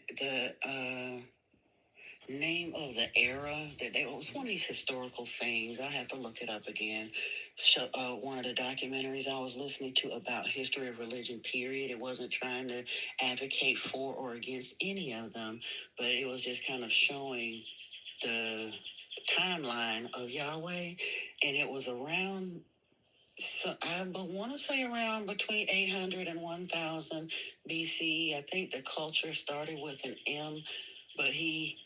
name of the era that it was one of these historical things. I have to look it up again. So, one of the documentaries I was listening to about history of religion, period. It wasn't trying to advocate for or against any of them, but it was just kind of showing the timeline of Yahweh, and it was around, so I want to say around between 800 and 1000 BC. I think the culture started with an M, but he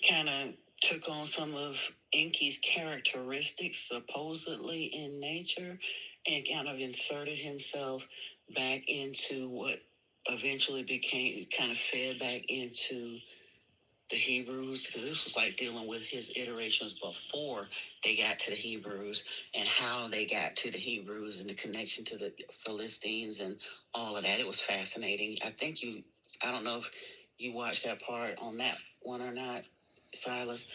kind of took on some of Enki's characteristics, supposedly in nature, and kind of inserted himself back into what eventually became kind of fed back into the Hebrews, because this was like dealing with his iterations before they got to the Hebrews and how they got to the Hebrews and the connection to the Philistines and all of that. It was fascinating. I don't know if you watched that part on that one or not, Silas,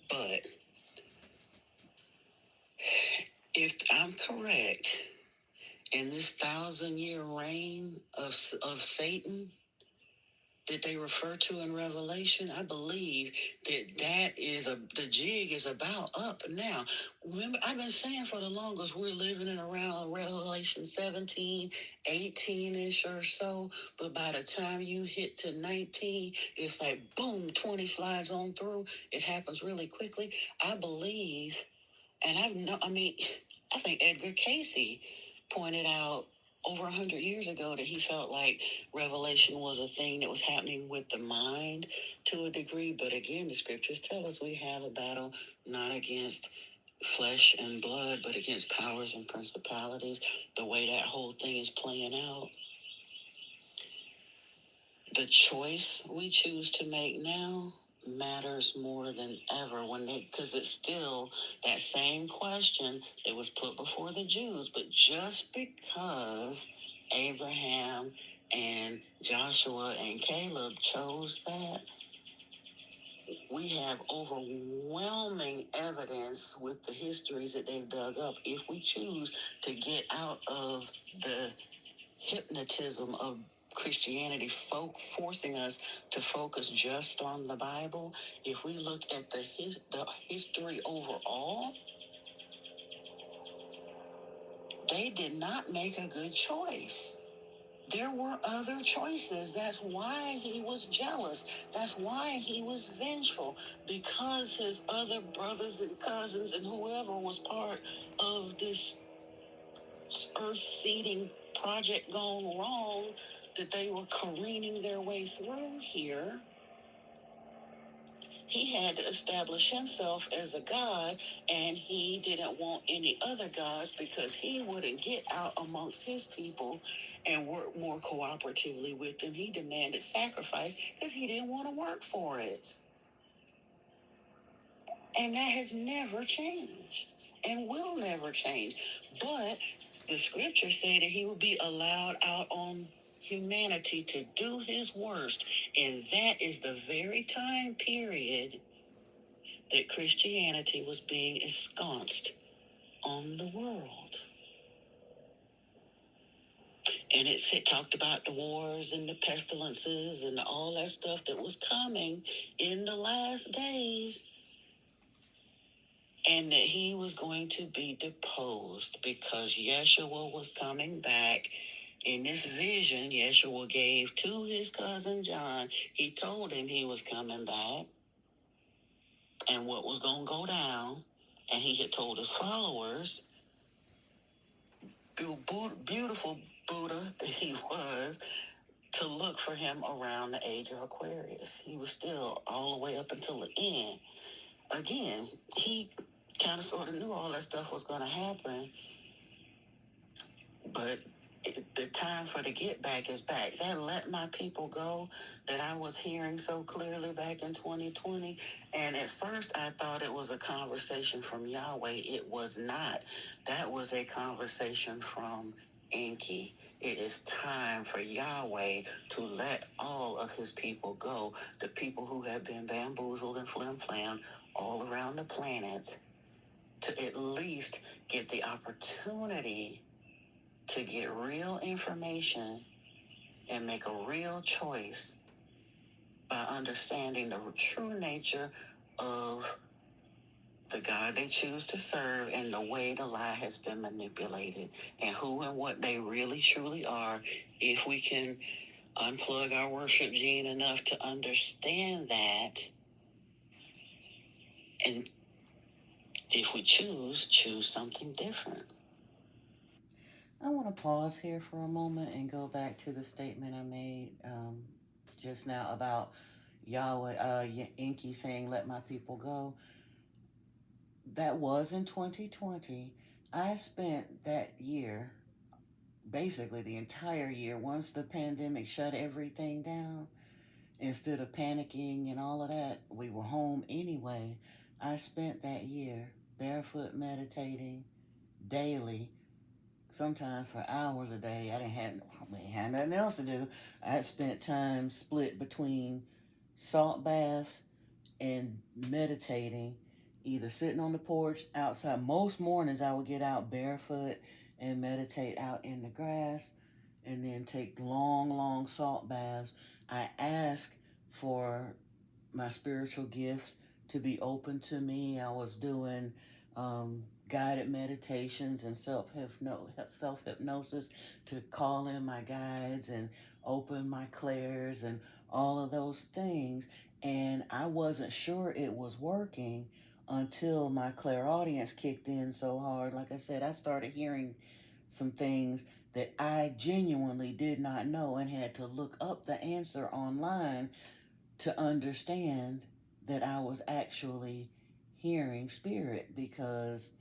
but if I'm correct, in this 1,000-year reign of Satan, that they refer to in Revelation, I believe the jig is about up now. Remember, I've been saying for the longest, we're living in around Revelation 17, 18-ish or so, but by the time you hit to 19, it's like, boom, 20 slides on through. It happens really quickly. I believe, and I think Edgar Casey pointed out over 100 years ago that he felt like revelation was a thing that was happening with the mind to a degree. But again, the scriptures tell us we have a battle not against flesh and blood, but against powers and principalities. The way that whole thing is playing out, the choice we choose to make now matters more than ever because it's still that same question that was put before the Jews. But just because Abraham and Joshua and Caleb chose that, we have overwhelming evidence with the histories that they've dug up. If we choose to get out of the hypnotism of Christianity forcing us to focus just on the Bible, if we look at the history overall, they did not make a good choice. There were other choices. That's why he was jealous. That's why he was vengeful, because his other brothers and cousins and whoever was part of this earth seeding project gone wrong, that they were careening their way through here. He had to establish himself as a god, and he didn't want any other gods because he wouldn't get out amongst his people and work more cooperatively with them. He demanded sacrifice because he didn't want to work for it. And that has never changed and will never change. But the scriptures say that he will be allowed out on humanity to do his worst. And that is the very time period that Christianity was being ensconced on the world. And it talked about the wars and the pestilences and all that stuff that was coming in the last days. And that he was going to be deposed because Yeshua was coming back. In this vision, Yeshua gave to his cousin John. He told him he was coming back. and what was going to go down. And he had told his followers, beautiful Buddha that he was, to look for him around the age of Aquarius. He was still all the way up until the end. Again, he kind of sort of knew all that stuff was going to happen, but the time for the get back is back. That let my people go that I was hearing so clearly back in 2020. And at first I thought it was a conversation from Yahweh. It was not. That was a conversation from Enki. It is time for Yahweh to let all of his people go. The people who have been bamboozled and flim-flam all around the planet, to at least get the opportunity to get real information and make a real choice by understanding the true nature of the God they choose to serve and the way the lie has been manipulated and who and what they really truly are. If we can unplug our worship gene enough to understand that, and if we choose something different. I want to pause here for a moment and go back to the statement I made just now about Yahweh, Enki saying, "Let my people go." That was in 2020. I spent that year, basically the entire year, once the pandemic shut everything down, instead of panicking and all of that, we were home anyway. I spent that year barefoot meditating daily, sometimes for hours a day. I had nothing else to do. I had spent time split between salt baths and meditating, either sitting on the porch outside. Most mornings I would get out barefoot and meditate out in the grass and then take long, long salt baths. I asked for my spiritual gifts to be open to me. I was doing guided meditations and self hypnosis to call in my guides and open my clairs and all of those things. And I wasn't sure it was working until my clairaudience kicked in so hard. Like I said, I started hearing some things that I genuinely did not know and had to look up the answer online to understand that I was actually hearing spirit, because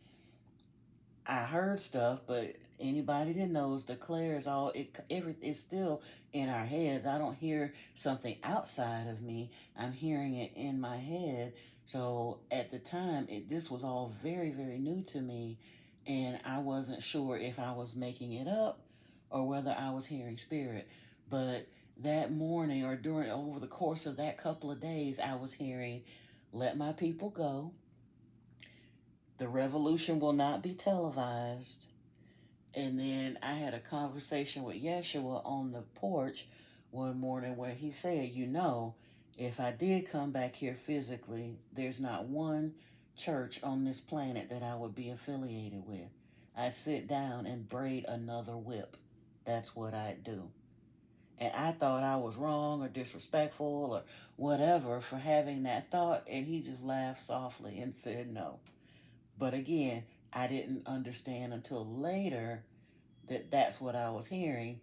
I heard stuff, but anybody that knows the clair is it's still in our heads. I don't hear something outside of me. I'm hearing it in my head. So at the time, this was all very, very new to me, and I wasn't sure if I was making it up or whether I was hearing spirit. But that morning, or over the course of that couple of days, I was hearing, "Let my people go. The revolution will not be televised." And then I had a conversation with Yeshua on the porch one morning where he said, if I did come back here physically, there's not one church on this planet that I would be affiliated with. I'd sit down and braid another whip. That's what I'd do. And I thought I was wrong or disrespectful or whatever for having that thought. And he just laughed softly and said no. But again, I didn't understand until later that that's what I was hearing.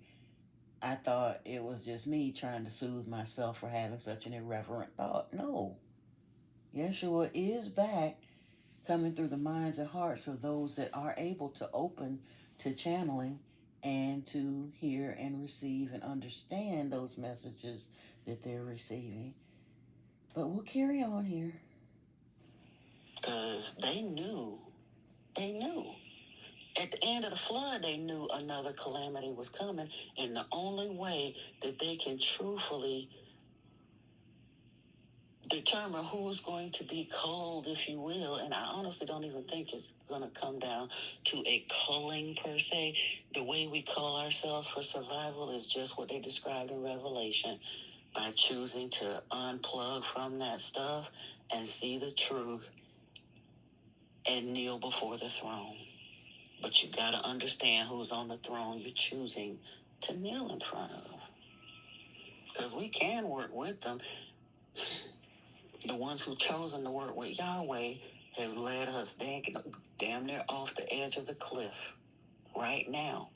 I thought it was just me trying to soothe myself for having such an irreverent thought. No. Yeshua is back, coming through the minds and hearts of those that are able to open to channeling and to hear and receive and understand those messages that they're receiving. But we'll carry on here. Because they knew. They knew. At the end of the flood, they knew another calamity was coming, and the only way that they can truthfully determine who's going to be culled, if you will, and I honestly don't even think it's going to come down to a culling per se. The way we cull ourselves for survival is just what they described in Revelation, by choosing to unplug from that stuff and see the truth and kneel before the throne. But you got to understand who's on the throne you're choosing to kneel in front of. Because we can work with them. The ones who've chosen to work with Yahweh have led us damn near off the edge of the cliff right now.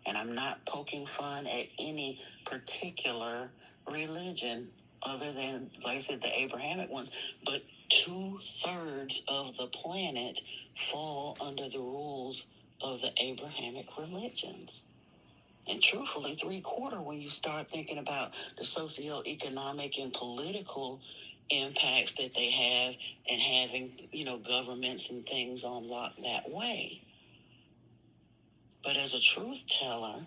And I'm not poking fun at any particular religion other than, like I said, the Abrahamic ones. But 2/3 of the planet fall under the rules of the Abrahamic religions. And truthfully, 3/4 when you start thinking about the socioeconomic and political impacts that they have and having, governments and things on lock that way. But as a truth teller,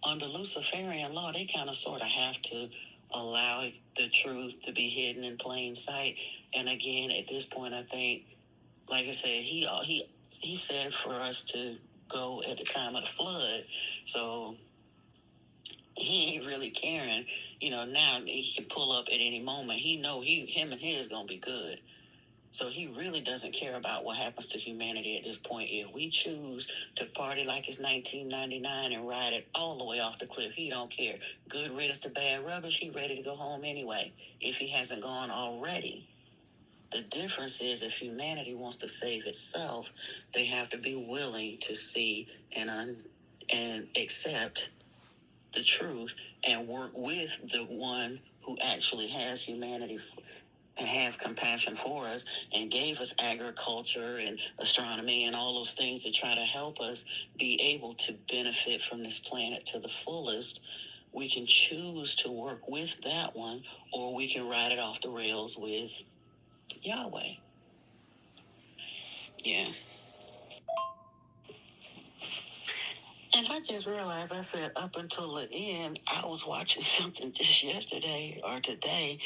under Luciferian law, they kind of sort of have to allow the truth to be hidden in plain sight. And again, at this point, I think, like I said, he said for us to go at the time of the flood. So he ain't really caring. Now he can pull up at any moment. He know him and his gonna be good. So he really doesn't care about what happens to humanity at this point. If we choose to party like it's 1999 and ride it all the way off the cliff, he don't care. Good riddance to bad rubbish. He ready to go home anyway, if he hasn't gone already. The difference is if humanity wants to save itself, they have to be willing to see and accept the truth and work with the one who actually has humanity and has compassion for us and gave us agriculture and astronomy and all those things to try to help us be able to benefit from this planet to the fullest. We can choose to work with that one, or we can ride it off the rails with Yahweh. Yeah. And I just realized, I said up until the end, I was watching something just yesterday or today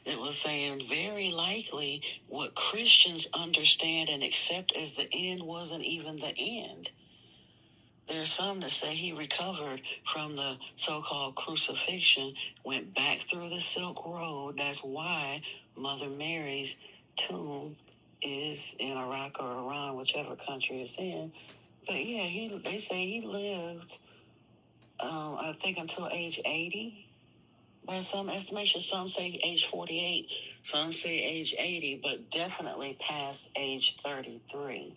that was saying very likely what Christians understand and accept as the end wasn't even the end. There are some that say he recovered from the so-called crucifixion, went back through the Silk Road. That's why Mother Mary's tomb is in Iraq or Iran, whichever country it's in. But yeah, they say he lived, I think until age 80. By some estimation, some say age 48, some say age 80, but definitely past age 33.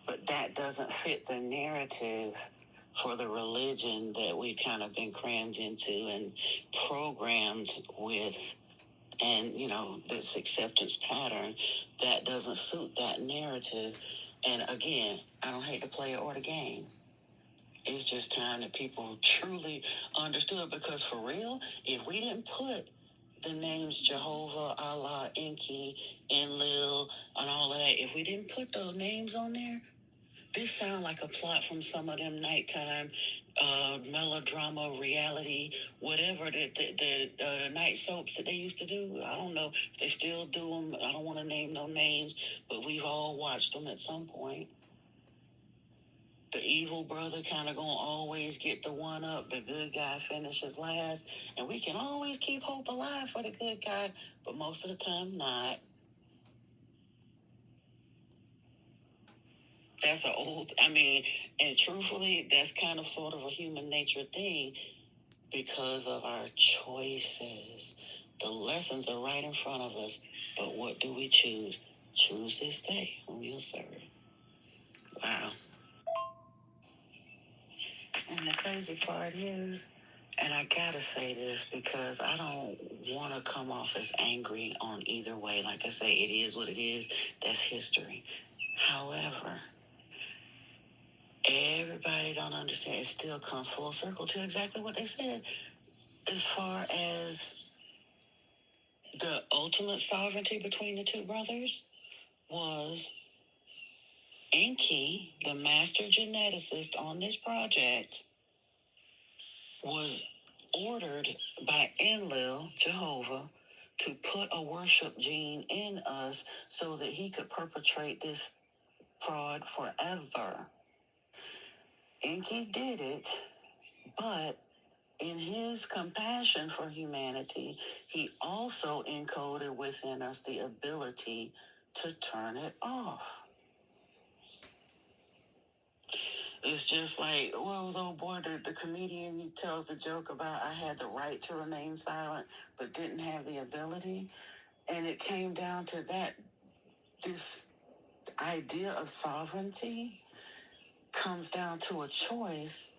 But that doesn't fit the narrative for the religion that we've kind of been crammed into and programmed with. And, this acceptance pattern, that doesn't suit that narrative. And again, I don't hate to play it or the game. It's just time that people truly understood, because for real, if we didn't put the names Jehovah, Allah, Enki, Enlil, and all of that, if we didn't put those names on there, this sound like a plot from some of them nighttime melodrama, reality, whatever the night soaps that they used to do. I don't know if they still do them. I don't want to name no names, but we've all watched them at some point. The evil brother kind of gonna always get the one up. The good guy finishes last. And we can always keep hope alive for the good guy, but most of the time not. That's and truthfully, that's kind of sort of a human nature thing because of our choices. The lessons are right in front of us, but what do we choose? Choose this day whom you'll serve. Wow. And the crazy part is, and I gotta say this because I don't want to come off as angry on either way. Like I say, it is what it is. That's history. However, everybody don't understand. It still comes full circle to exactly what they said. As far as the ultimate sovereignty between the two brothers was Enki, the master geneticist on this project, was ordered by Enlil, Jehovah, to put a worship gene in us so that he could perpetrate this fraud forever. Enki did it, but in his compassion for humanity, he also encoded within us the ability to turn it off. It's just like, what was old boy, the comedian, he tells the joke about I had the right to remain silent, but didn't have the ability. And it came down to that. This idea of sovereignty comes down to a choice,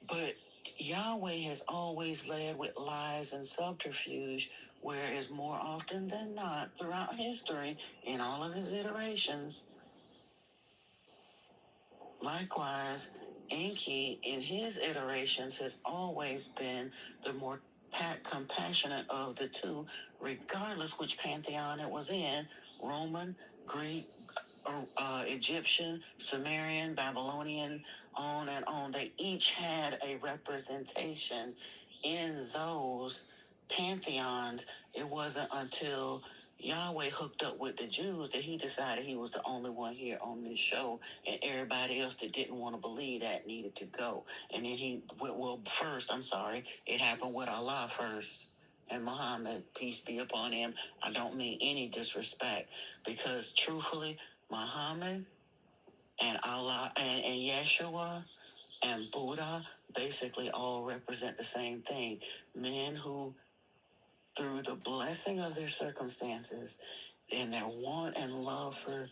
but Yahweh has always led with lies and subterfuge, whereas more often than not, throughout history, in all of his iterations, likewise, Enki, in his iterations, has always been the more compassionate of the two, regardless which pantheon it was in, Roman, Greek, Egyptian, Sumerian, Babylonian, on and on. They each had a representation in those pantheons. It wasn't until Yahweh hooked up with the Jews that he decided he was the only one here on this show, and everybody else that didn't want to believe that needed to go. And then first, I'm sorry, it happened with Allah first. And Muhammad, peace be upon him. I don't mean any disrespect, because truthfully, Muhammad and Allah and Yeshua and Buddha basically all represent the same thing. Men who, through the blessing of their circumstances and their want and love for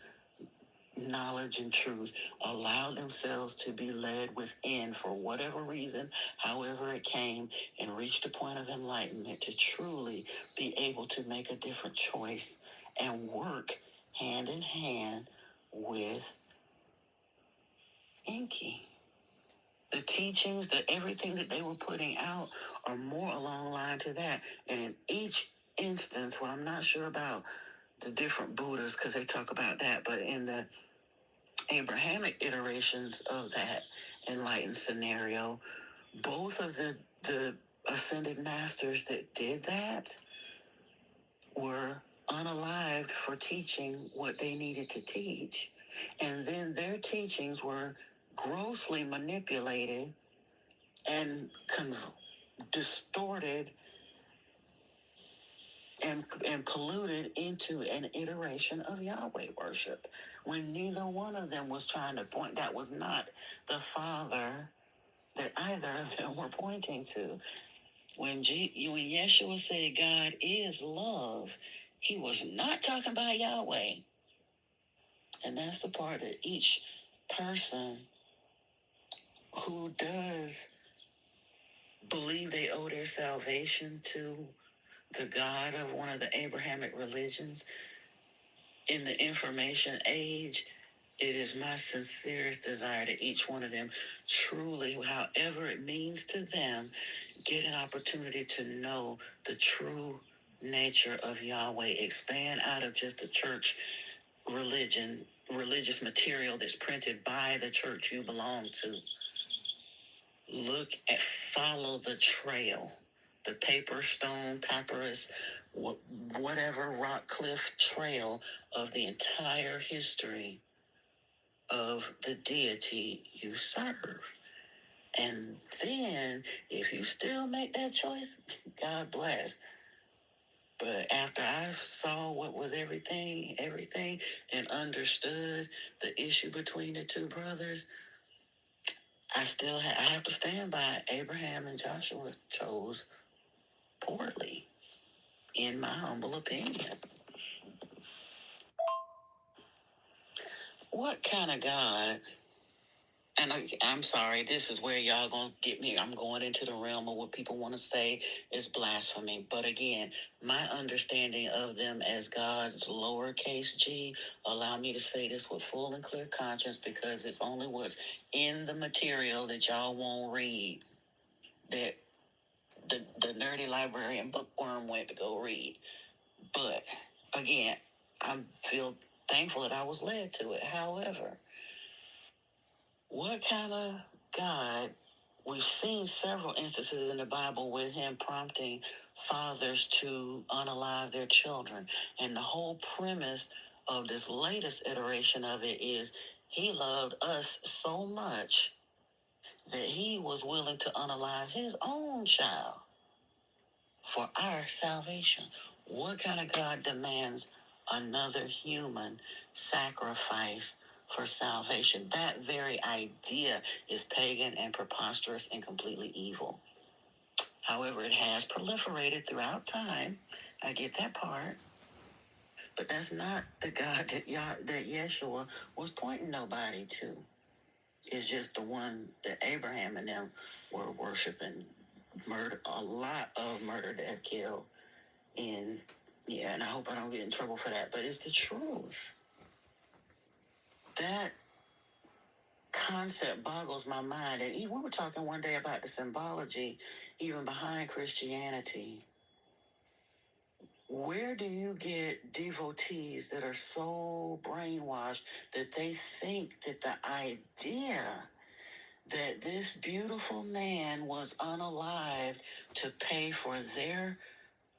knowledge and truth, allowed themselves to be led within for whatever reason, however it came, and reached a point of enlightenment to truly be able to make a different choice and work hand in hand with Enki. The teachings, everything that they were putting out are more along the line to that. And in each instance, what I'm not sure about the different Buddhas, because they talk about that, but in the Abrahamic iterations of that enlightened scenario, both of the ascended masters that did that were unalived for teaching what they needed to teach. And then their teachings were grossly manipulated and distorted and polluted into an iteration of Yahweh worship, when neither one of them was trying to point. That was not the Father that either of them were pointing to. When Yeshua said God is love, he was not talking about Yahweh. And that's the part that each person who does believe they owe their salvation to the God of one of the Abrahamic religions in the information age, it is my sincerest desire that each one of them truly, however it means to them, get an opportunity to know the true nature of Yahweh, expand out of just the church religious material that's printed by the church you belong to. Follow the trail, the paper, stone, papyrus, whatever rock cliff trail of the entire history of the deity you serve. And then, if you still make that choice, God bless. But after I saw what was everything, and understood the issue between the two brothers, I have to stand by Abraham and Joshua chose poorly, in my humble opinion. What kind of God? And I'm sorry, this is where y'all gonna get me. I'm going into the realm of what people want to say is blasphemy. But again, my understanding of them as God's lowercase g allow me to say this with full and clear conscience, because it's only what's in the material that y'all won't read, that the nerdy librarian bookworm went to go read. But again, I feel thankful that I was led to it. However, what kind of God? We've seen several instances in the Bible with him prompting fathers to unalive their children. And the whole premise of this latest iteration of it is he loved us so much that he was willing to unalive his own child for our salvation. What kind of God demands another human sacrifice for salvation? That very idea is pagan and preposterous and completely evil. However, it has proliferated throughout time, I get that part. But that's not the God that Yeshua was pointing nobody to. It's just the one that Abraham and them were worshiping. Murder, a lot of murder, death, kill. And yeah, and I hope I don't get in trouble for that, but it's the truth. That concept boggles my mind. And we were talking one day about the symbology even behind Christianity. Where do you get devotees that are so brainwashed that they think that the idea that this beautiful man was unalived to pay for their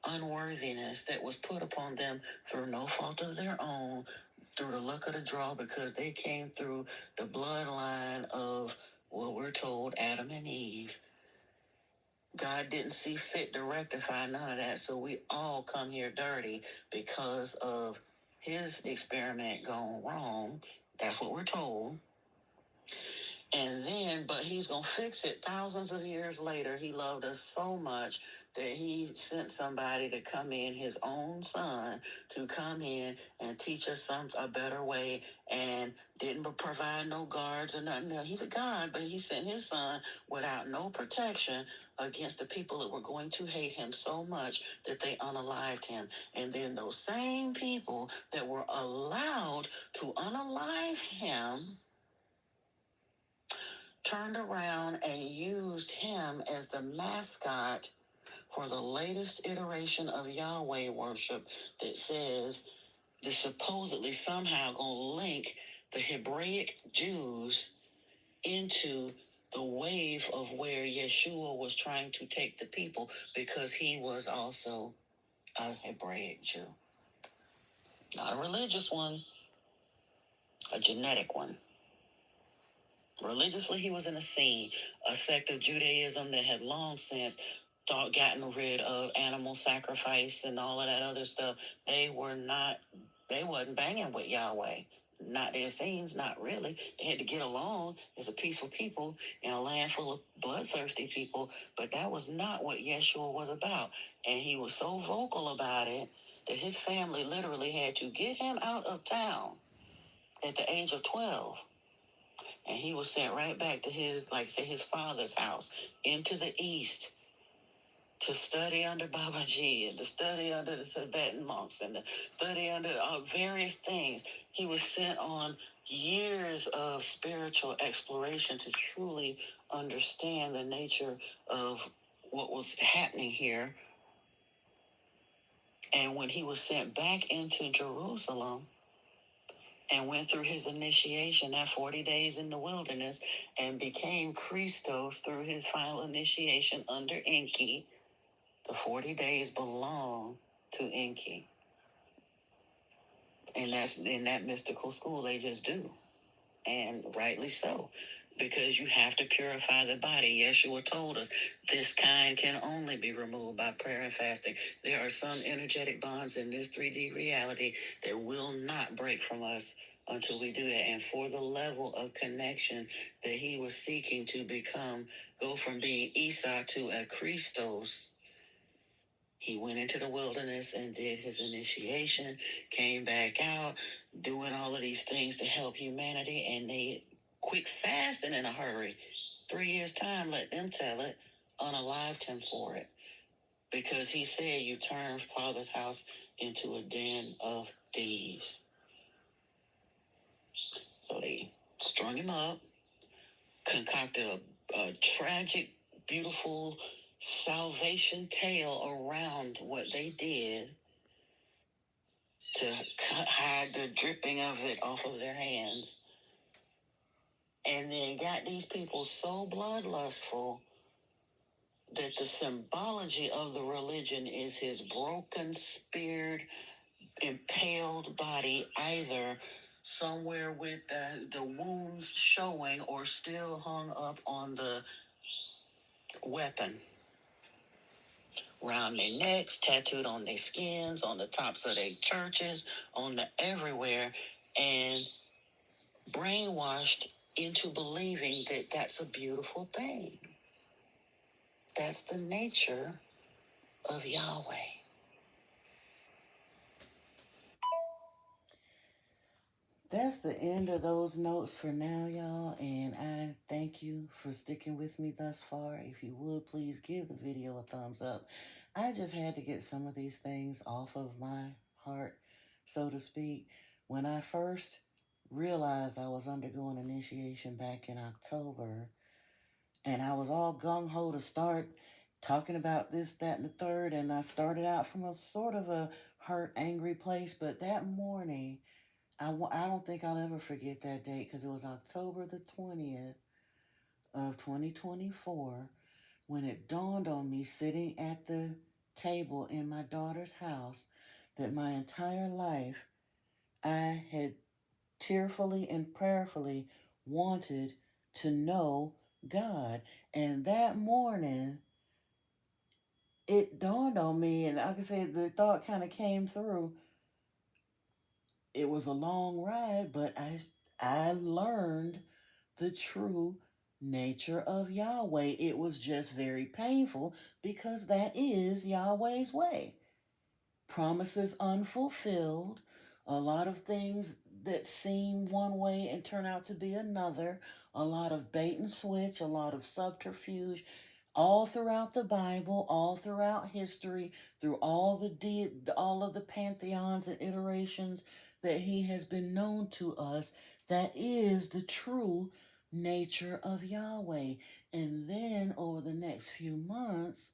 unworthiness that was put upon them through no fault of their own, through the luck of the draw, because they came through the bloodline of what we're told Adam and Eve? God didn't see fit to rectify none of that, so we all come here dirty because of his experiment gone wrong. That's what we're told. And then, but he's going to fix it thousands of years later. He loved us so much that he sent somebody to come in, his own son, to come in and teach us a better way, and didn't provide no guards or nothing. No, he's a God, but he sent his son without no protection against the people that were going to hate him so much that they unalived him. And then those same people that were allowed to unalive him turned around and used him as the mascot for the latest iteration of Yahweh worship that says they're supposedly somehow going to link the Hebraic Jews into the wave of where Yeshua was trying to take the people, because he was also a Hebraic Jew. Not a religious one, a genetic one. Religiously, he was in a sect of Judaism that had long since gotten rid of animal sacrifice and all of that other stuff. They wasn't banging with Yahweh. Not their scenes, not really. They had to get along as a peaceful people in a land full of bloodthirsty people, but that was not what Yeshua was about. And he was so vocal about it that his family literally had to get him out of town at the age of 12. And he was sent right back to his father's house into the east to study under Babaji and to study under the Tibetan monks and to study under various things. He was sent on years of spiritual exploration to truly understand the nature of what was happening here. And when he was sent back into Jerusalem and went through his initiation, that 40 days in the wilderness, and became Christos through his final initiation under Enki, the 40 days belong to Enki. And that's in that mystical school, they just do. And rightly so, because you have to purify the body. Yeshua told us this kind can only be removed by prayer and fasting. There are some energetic bonds in this 3D reality that will not break from us until we do that. And for the level of connection that he was seeking to go from being Esau to a Christos, he went into the wilderness and did his initiation, came back out, doing all of these things to help humanity, and they quick fasting in a hurry. 3 years' time, let them tell it, unalived him for it. Because he said you turned Father's house into a den of thieves. So they strung him up, concocted a tragic, beautiful salvation tale around what they did to hide the dripping of it off of their hands. And then got these people so bloodlustful that the symbology of the religion is his broken, speared, impaled body, either somewhere with the wounds showing or still hung up on the weapon. Around their necks, tattooed on their skins, on the tops of their churches, everywhere, and brainwashed into believing that that's a beautiful thing. That's the nature of Yahweh. That's the end of those notes for now, y'all. And I thank you for sticking with me thus far. If you would, please give the video a thumbs up. I just had to get some of these things off of my heart, so to speak. When I first realized I was undergoing initiation back in October, and I was all gung ho to start talking about this, that, and the third, and I started out from a sort of a hurt, angry place. But that morning, I don't think I'll ever forget that date because it was October the 20th of 2024 when it dawned on me sitting at the table in my daughter's house that my entire life I had tearfully and prayerfully wanted to know God. And that morning, it dawned on me, and like I said, the thought kind of came through. It was a long ride, but I learned the true nature of Yahweh. It was just very painful because that is Yahweh's way. Promises unfulfilled, a lot of things that seem one way and turn out to be another, a lot of bait and switch, a lot of subterfuge, all throughout the Bible, all throughout history, through all of the pantheons and iterations that he has been known to us. That is the true nature of Yahweh. And then over the next few months,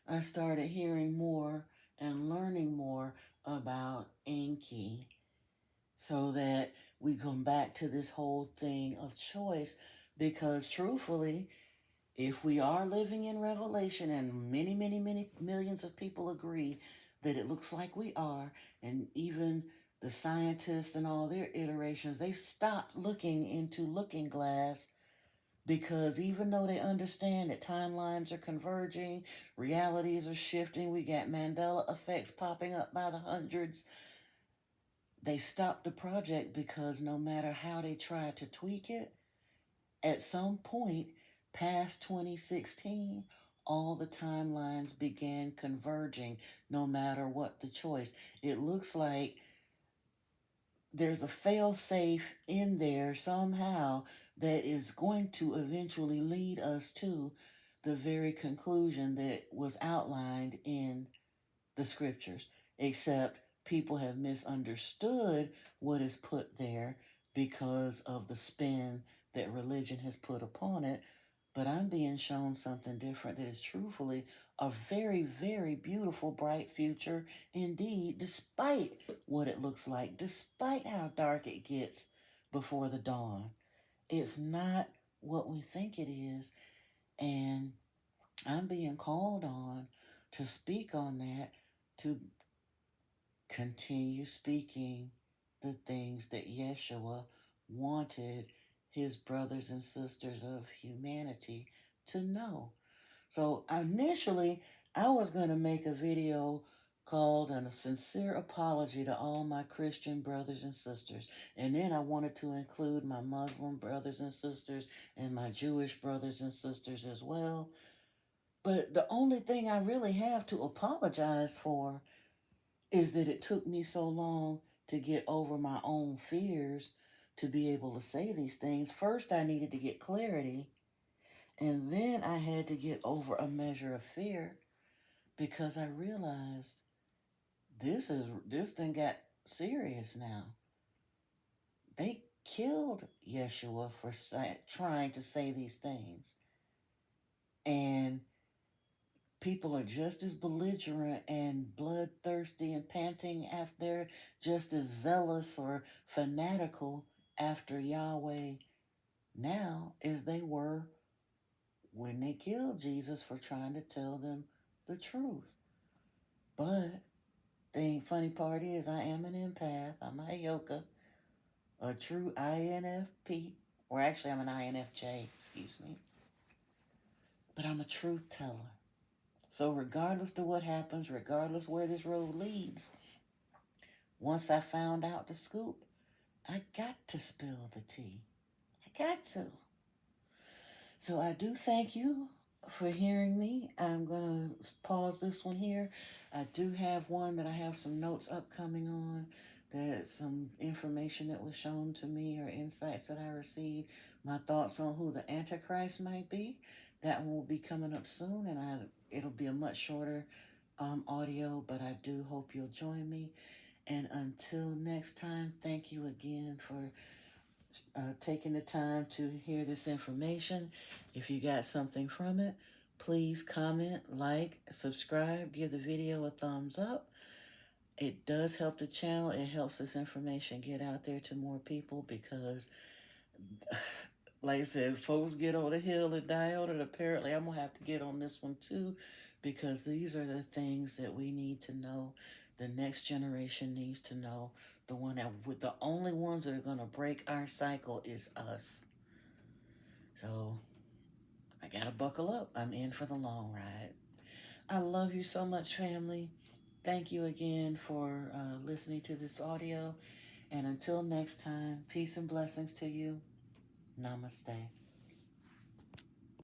I started hearing more and learning more about Enki, so that we come back to this whole thing of choice. Because truthfully, if we are living in Revelation, and many, many, many millions of people agree that it looks like we are, and even the scientists and all their iterations, they stopped looking into Looking Glass, because even though they understand that timelines are converging, realities are shifting, we got Mandela effects popping up by the hundreds, they stopped the project because no matter how they tried to tweak it, at some point past 2016, all the timelines began converging no matter what the choice. It looks like there's a fail safe in there somehow that is going to eventually lead us to the very conclusion that was outlined in the scriptures, except people have misunderstood what is put there because of the spin that religion has put upon it. But I'm being shown something different that is truthfully a very, very beautiful, bright future indeed, despite what it looks like, despite how dark it gets before the dawn. It's not what we think it is. And I'm being called on to speak on that, to continue speaking the things that Yeshua wanted his brothers and sisters of humanity to know. So initially, I was going to make a video called A Sincere Apology to All My Christian Brothers and Sisters. And then I wanted to include my Muslim brothers and sisters and my Jewish brothers and sisters as well. But the only thing I really have to apologize for is that it took me so long to get over my own fears to be able to say these things. First, I needed to get clarity, and then I had to get over a measure of fear because I realized this thing got serious now. They killed Yeshua for trying to say these things, and people are just as belligerent and bloodthirsty and panting after, just as zealous or fanatical after Yahweh now as they were when they killed Jesus for trying to tell them the truth. But the funny part is, I am an empath. I'm a Yoka, a true INFP, or actually I'm an INFJ, excuse me. But I'm a truth teller. So regardless of what happens, regardless where this road leads, once I found out the scoop, I got to spill the tea. I got to. So I do thank you for hearing me. I'm going to pause this one here. I do have one that I have some notes upcoming on that some information that was shown to me or insights that I received, my thoughts on who the Antichrist might be. That one will be coming up soon, and it'll be a much shorter audio, but I do hope you'll join me. And until next time, thank you again for taking the time to hear this information. If you got something from it, please comment, like, subscribe, give the video a thumbs up. It does help the channel. It helps this information get out there to more people because, like I said, folks get on the hill and die on it. Apparently, I'm going to have to get on this one too because these are the things that we need to know. The next generation needs to know. The only ones that are going to break our cycle is us. So I got to buckle up. I'm in for the long ride. I love you so much, family. Thank you again for listening to this audio. And until next time, peace and blessings to you. Namaste.